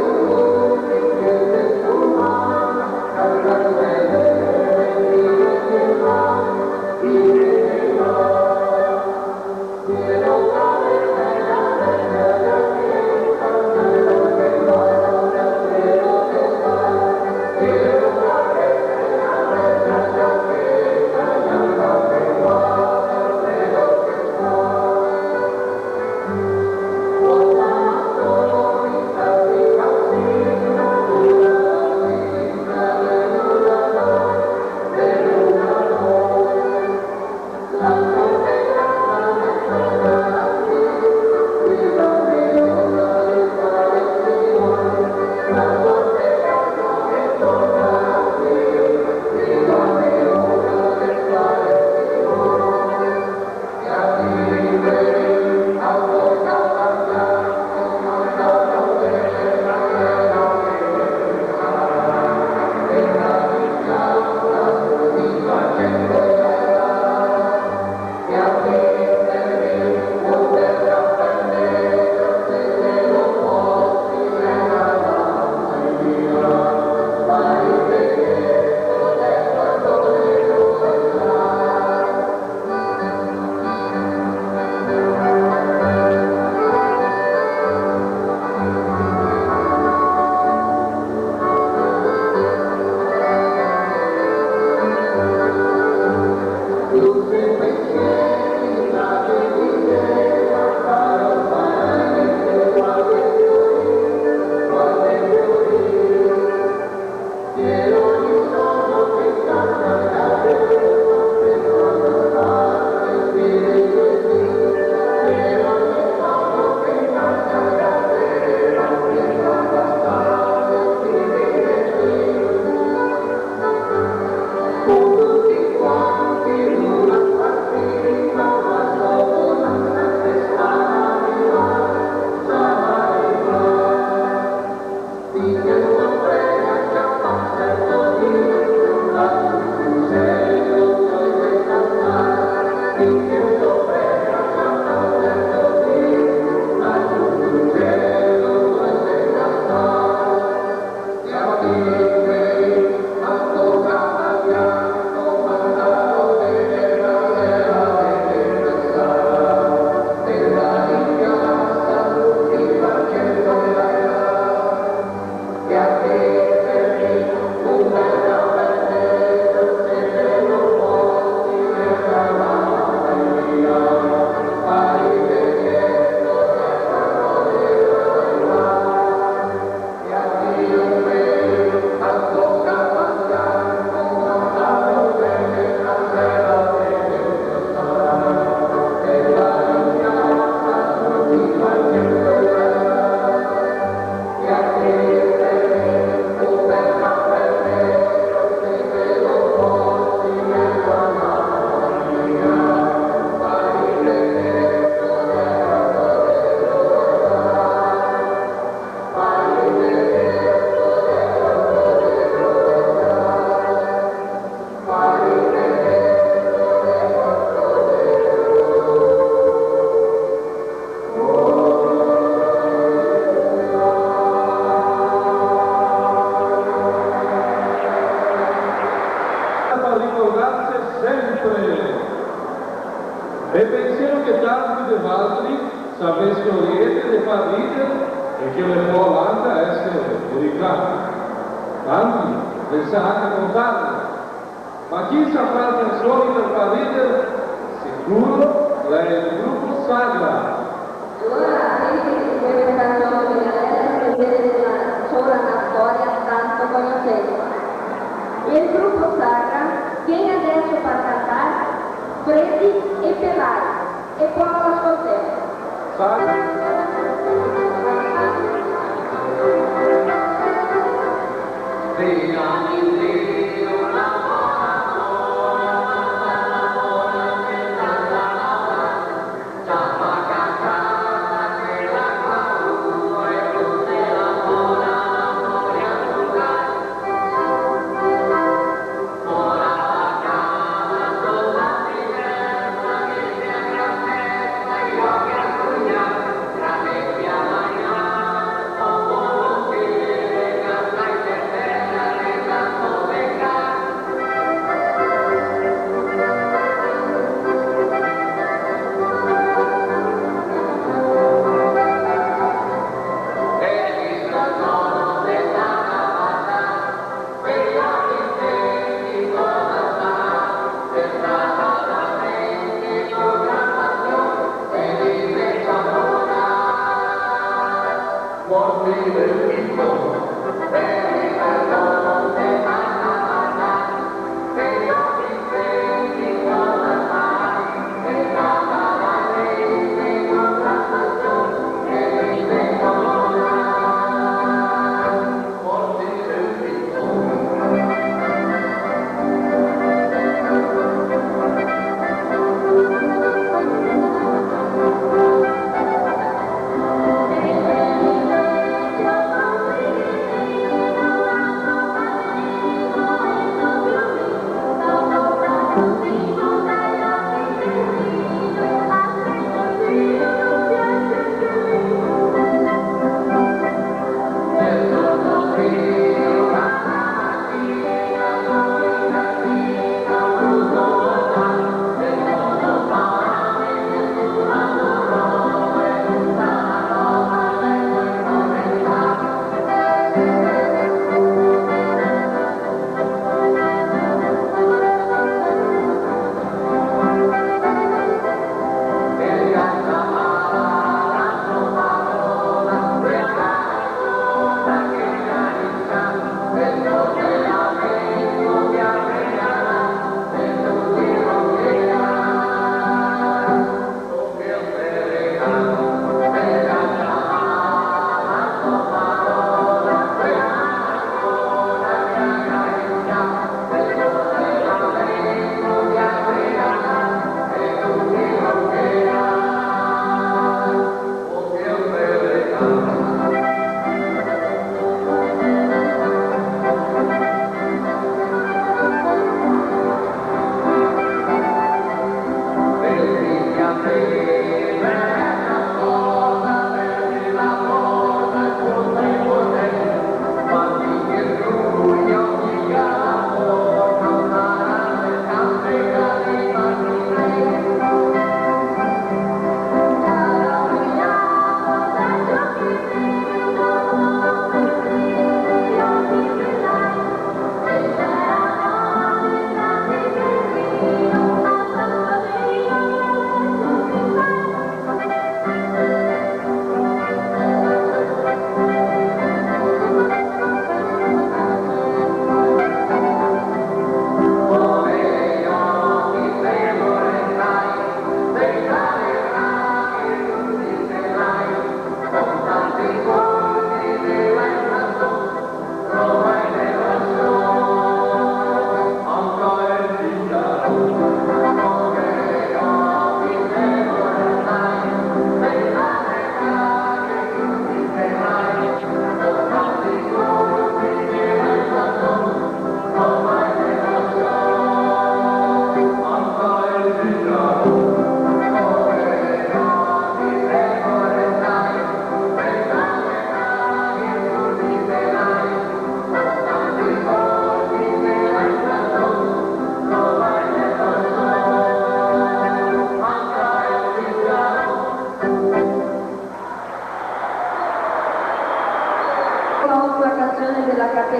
E pensiero che tanti degli altri sapessero niente di far ridere e che le può avanti essere dedicati. Tanti le sa anche contarle, ma chi saprà canzoni per far ridere, sicuro lei è il gruppo Sagra. Allora, pensi che questa canzone di Galera prendere solo una storia tanto conoscente. Il gruppo Sagra viene adesso a cantare Freddi e Pelai e poi l'ascoltiamo.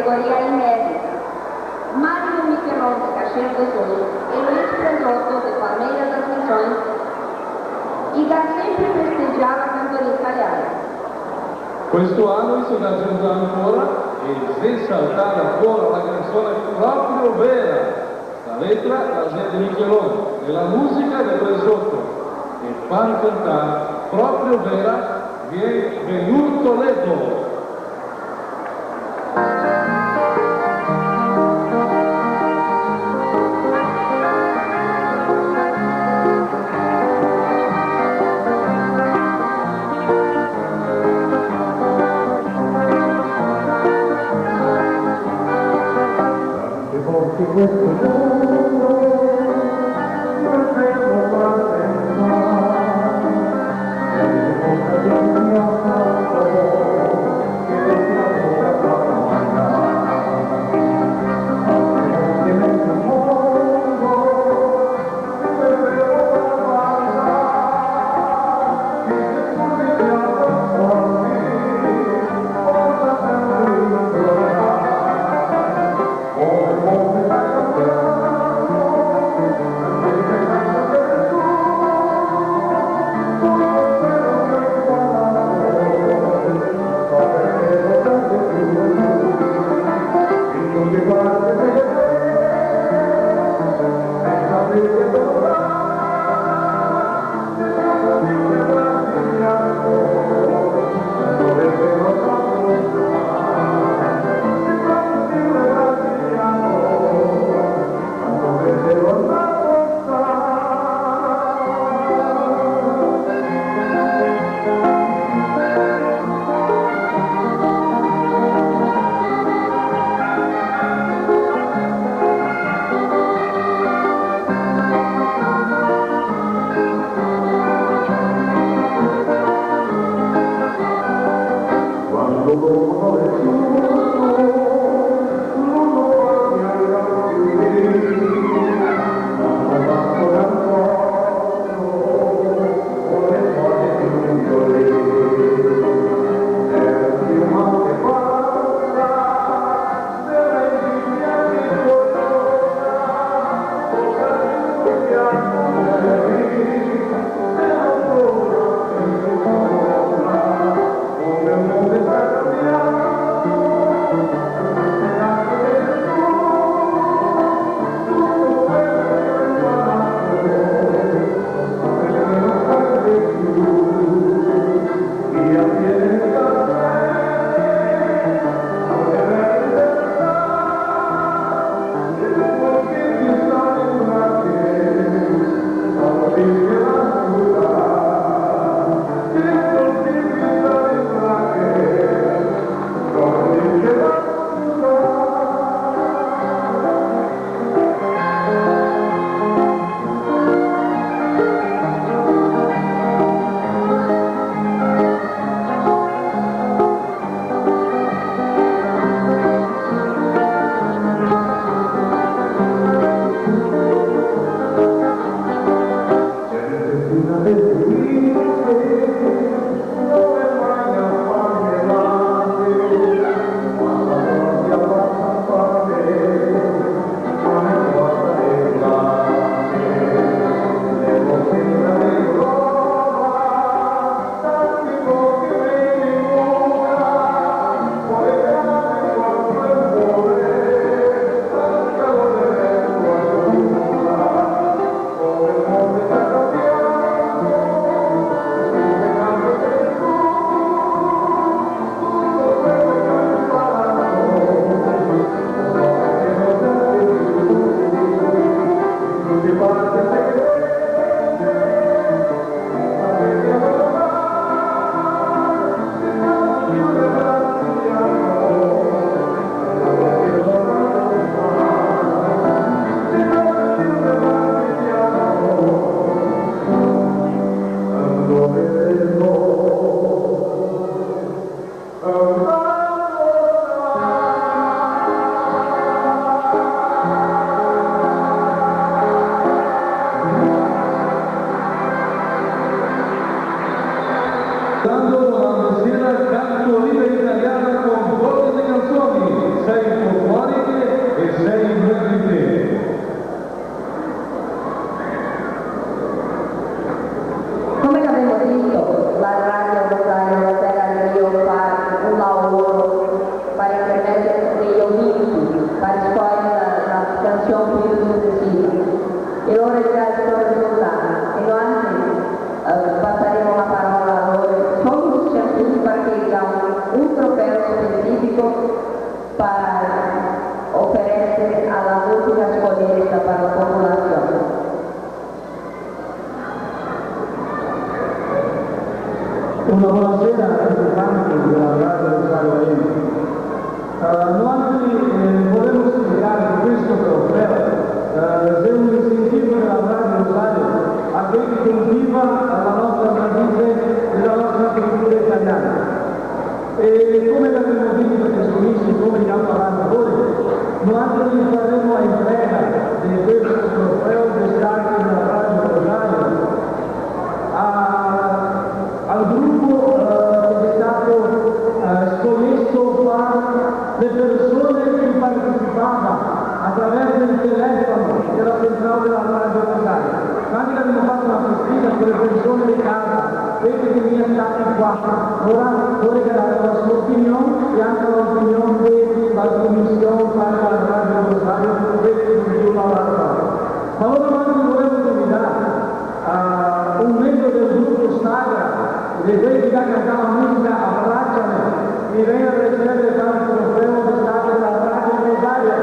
categoria inédita. Mário Michelon, de Caxias do Sul, e Luiz Presoto, de Palmeiras das Missões, e da sempre prestigiata cantoria italiana. Questo anno i soldati usano ancora e esaltare ancora la canzone proprio vera, la letra la di Michelon e la musica del Presotto, e far cantare proprio vera viene venuto letto. Questo mondo non fermo guarda in mare, e bocca di un mio canto che vediamo da guardare. Anche nel mondo non fermo guarda, e se tu mi piace fuori, porta per lui un volevo spiegare questo trofeo, se un incentivo della Radio Rosario a quelli che coltiva la nostra radice e la nostra cultura italiana. E come l'abbiamo visto che sono come gli ambasciatori, noi anche li faremo a entrega di questo trofeo d'estate della Radio Rosario al gruppo che è stato scommesso qua, le persone che partecipavano attraverso il telefono della centrale della Radio Rosario. Anche abbiamo fatto una festina con le persone di casa, quelli che mi stati qua. Ora vorrei dare la sua opinione e anche l'opinione della commissione fatta alla Radio Rosario per questo giorno alla ma loro anche volevo nominare un membro del gruppo Sagra, di quelli che cantava musica a Bracciane, mi viene a ricevere tanto trofeo di Stato della Radio Rosario.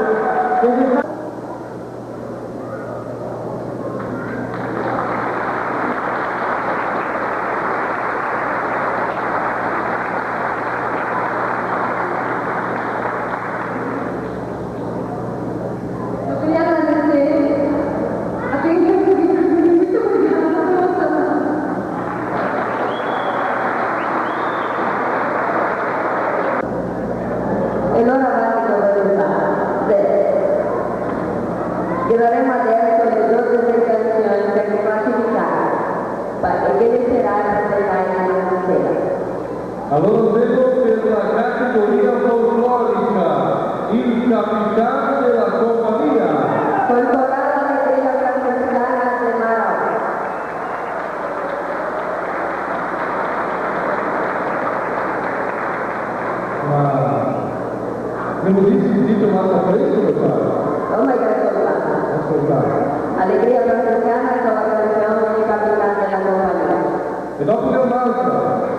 E allora avanti con la verità. Gireremo adesso le due presentazioni per classificare e che le serate dell'anno di sera. Allora vedo per la categoria folclorica il capitano della compagnia. Col corale Allegria Francescana del Marocco. Ma le musicisti di Tommaso Fresco lo fanno? Come che ascoltate? Ascoltate. Allegria Francescana con la canzone di capitano della compagnia. E dopo c'è un'altra,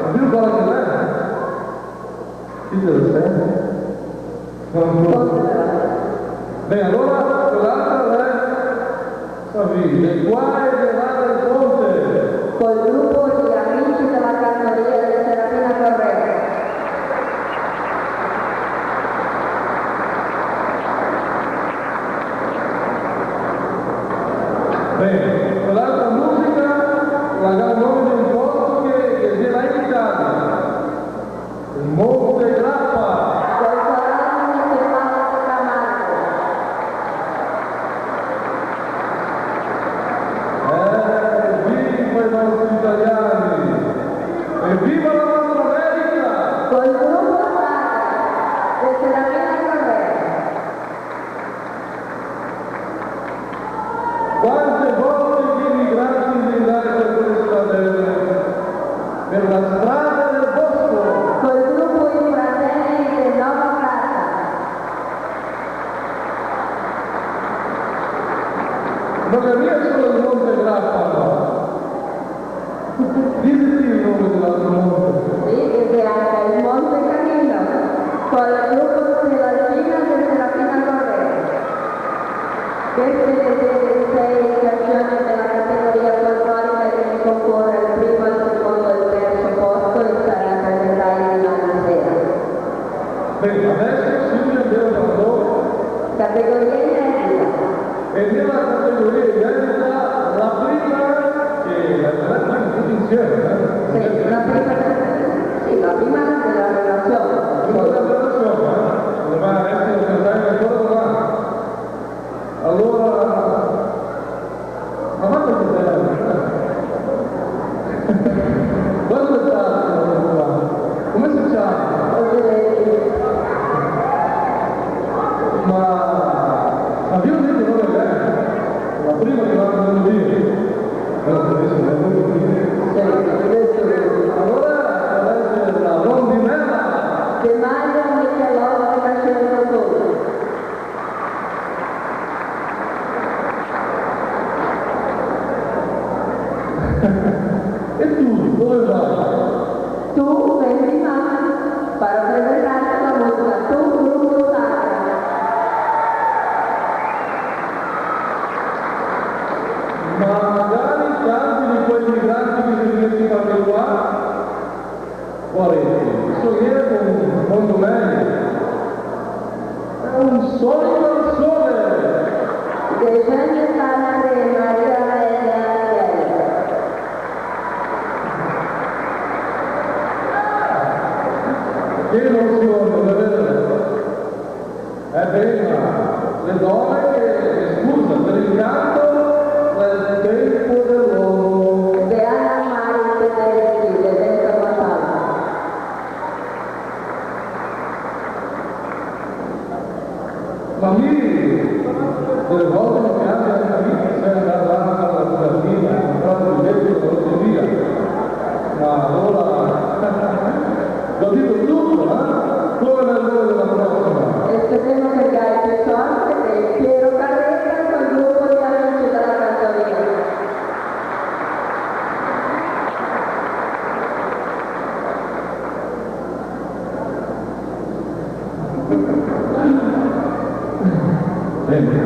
ma più quale che l'è? Chi te lo sente? Beh, allora quell'altra è Savini, qua e di là del ponte. Col gruppo di amici della cantoria di Serafina Correa. Bene, quell'altra musica la dà il nome di un posto che viene in Italia, il Monte Grappa. Col corale municipale di Camargo. Viva i nostri italiani! E viva la nostra America! Col gruppo Sagra di Serafina Correa. Quante volte gli immigranti andare per questa per la strada del bosco? Col gruppo di fratelli del Nova Prata. Non è mia solo il Monte Grappa, no? Dite il nome dell'altro monte. Sì, che si anche il Monte Camino. Col gruppo della Cina di Serafina Correa. Queste le 6 canzoni della categoria folclorica che ne concorre il primo, il secondo e il terzo posto e sarà presentata domani sera. Bene, adesso Silvia Del Valdore Categoria inedita. e nella categoria inedita la prima che la prima tutti insieme, Sì, la prima della relazione. Una relazione, ma essere cantare ancora davanti. Allora, ma quanto ti serve? Quanto è stato qua? Come si chiama? Ma io dico non è vero. La prima che l'hanno venuto dire. Adesso non è venuto dire. Allora un sogno al sole. Dejando Padre María Elena. Che emozione, davvero. Bene, le donne che scusano per il canto nel tempo dell'uomo. De Ana María Tedeschi, de Dentro Matano. Famiglie, delle volte non cambia la vita, se andare avanti alla copertina, comprare il biglietto e così via. Ma allora, l'ho detto tutto, come nel nome della prossima. Esperemos que haya hecho antes de Piero Carrera con el grupo de Amici della Cantoria. Bene.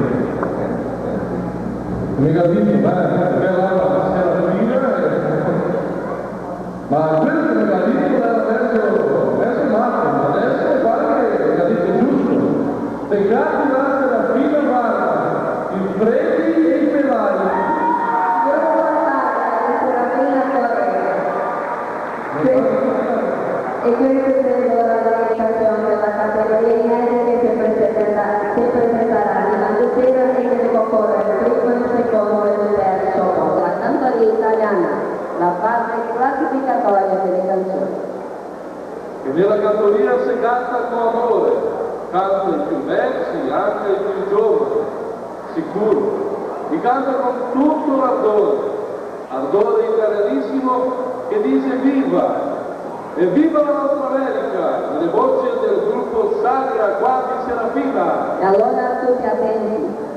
Mica dici, bella la sera fine, ma questo mi ha detto adesso Marco, adesso guarda che mi ha detto giusto. Peccato durante la fine guarda, i preti e i pelati. Yo voy a cantar a Serafina Correa. E questo è l'organizzazione della categoria inedita che presenterà domani sera e che deve concorrere il primo, il secondo e il terzo posto. La cantoria italiana, la fase classificatoria delle canzoni. E nella cantoria si canta con amore, canta i più vecchi, anche i più giovani, sicuro, e canta con tutto ardore italianissimo che dice viva! E viva la nostra America! Le voci del gruppo Sagra Quasi Serafina! E allora tutti attenti.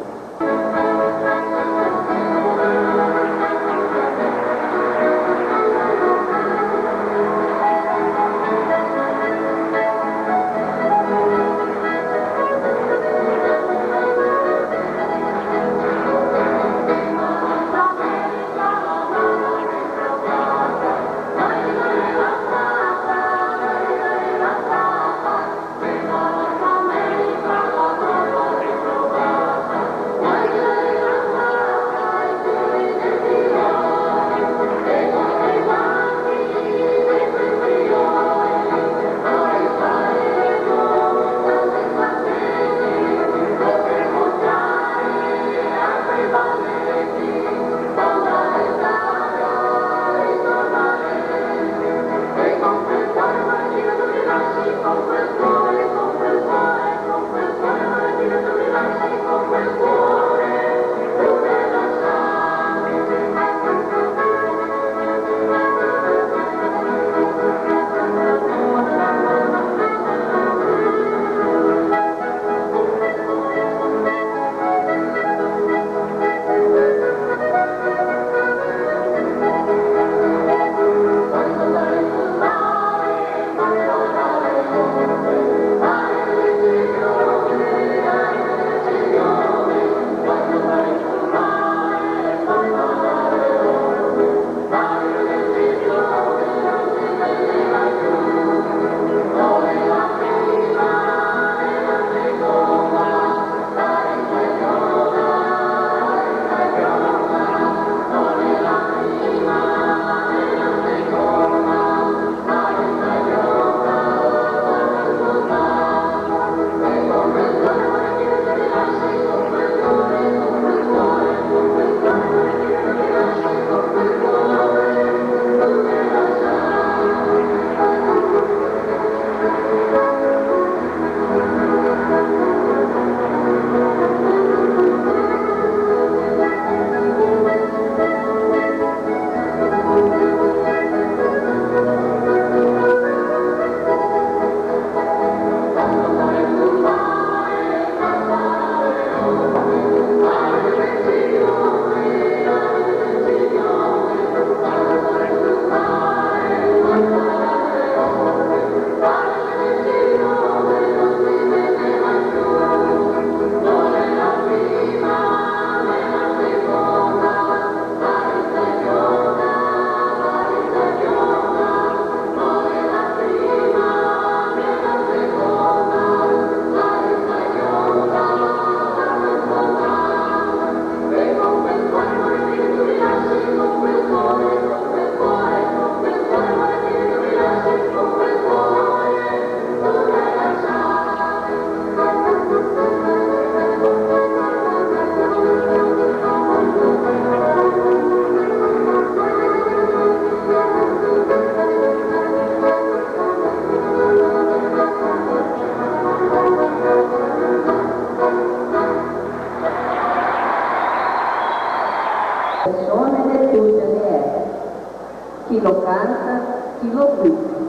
lo canta, chi lo guida.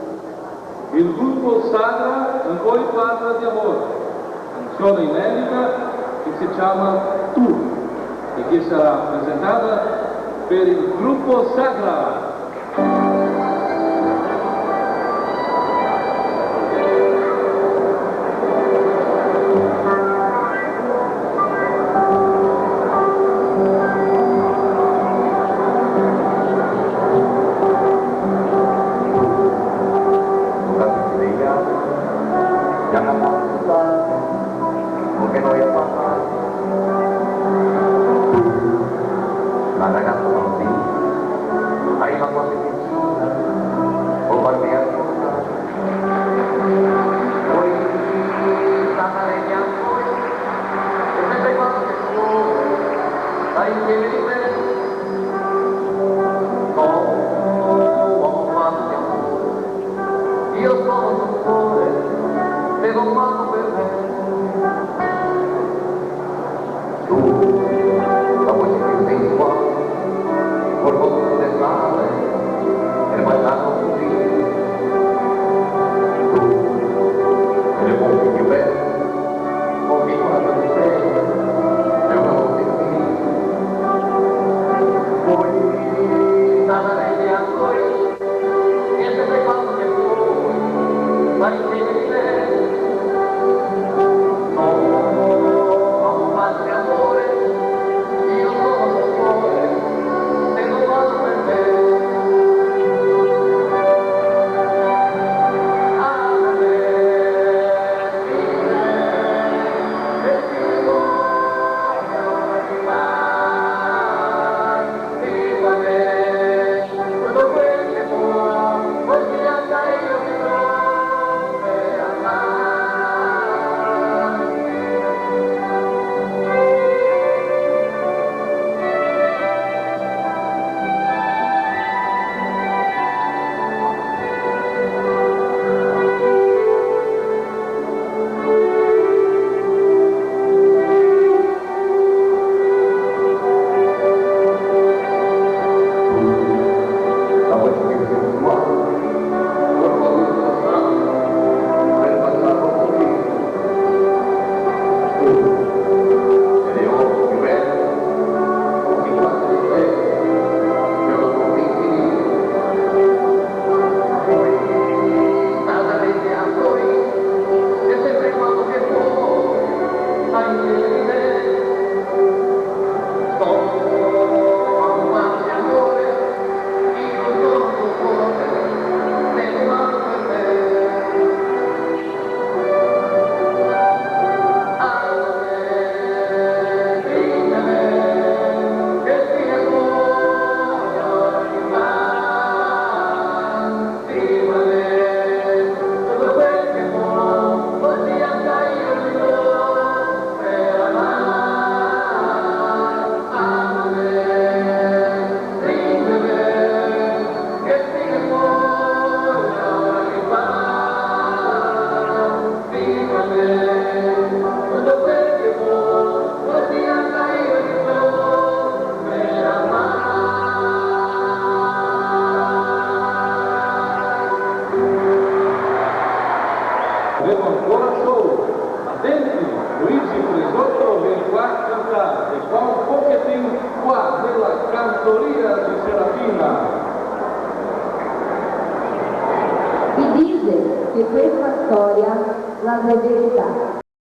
Il gruppo Sagra ancora parla di amore, canzone inedita che si chiama Tu e che sarà presentata per il gruppo Sagra. Jangan takut, mungkin lo yang apa? Nada ganto nanti, hay una cosa que o barbear hoy sana de llanto, siempre cuando te subo, hay que vivir. No, vamos más de amor, Dios como tu poder. Pero cuando bebé, tú, la música que te igual, por vos de sangre, el bailado contigo. Tú, el buen que ves, conmigo a tu estrella, de una voz de ti. Hoy, nada de llanto, y siempre cuando te voy, hay que vivir. Abbiamo ancora show, attenti, Luigi Frisotto viene qua a cantare e qua un pochettino qua nella cantoria di Serafina. Si dice che questa storia la verità.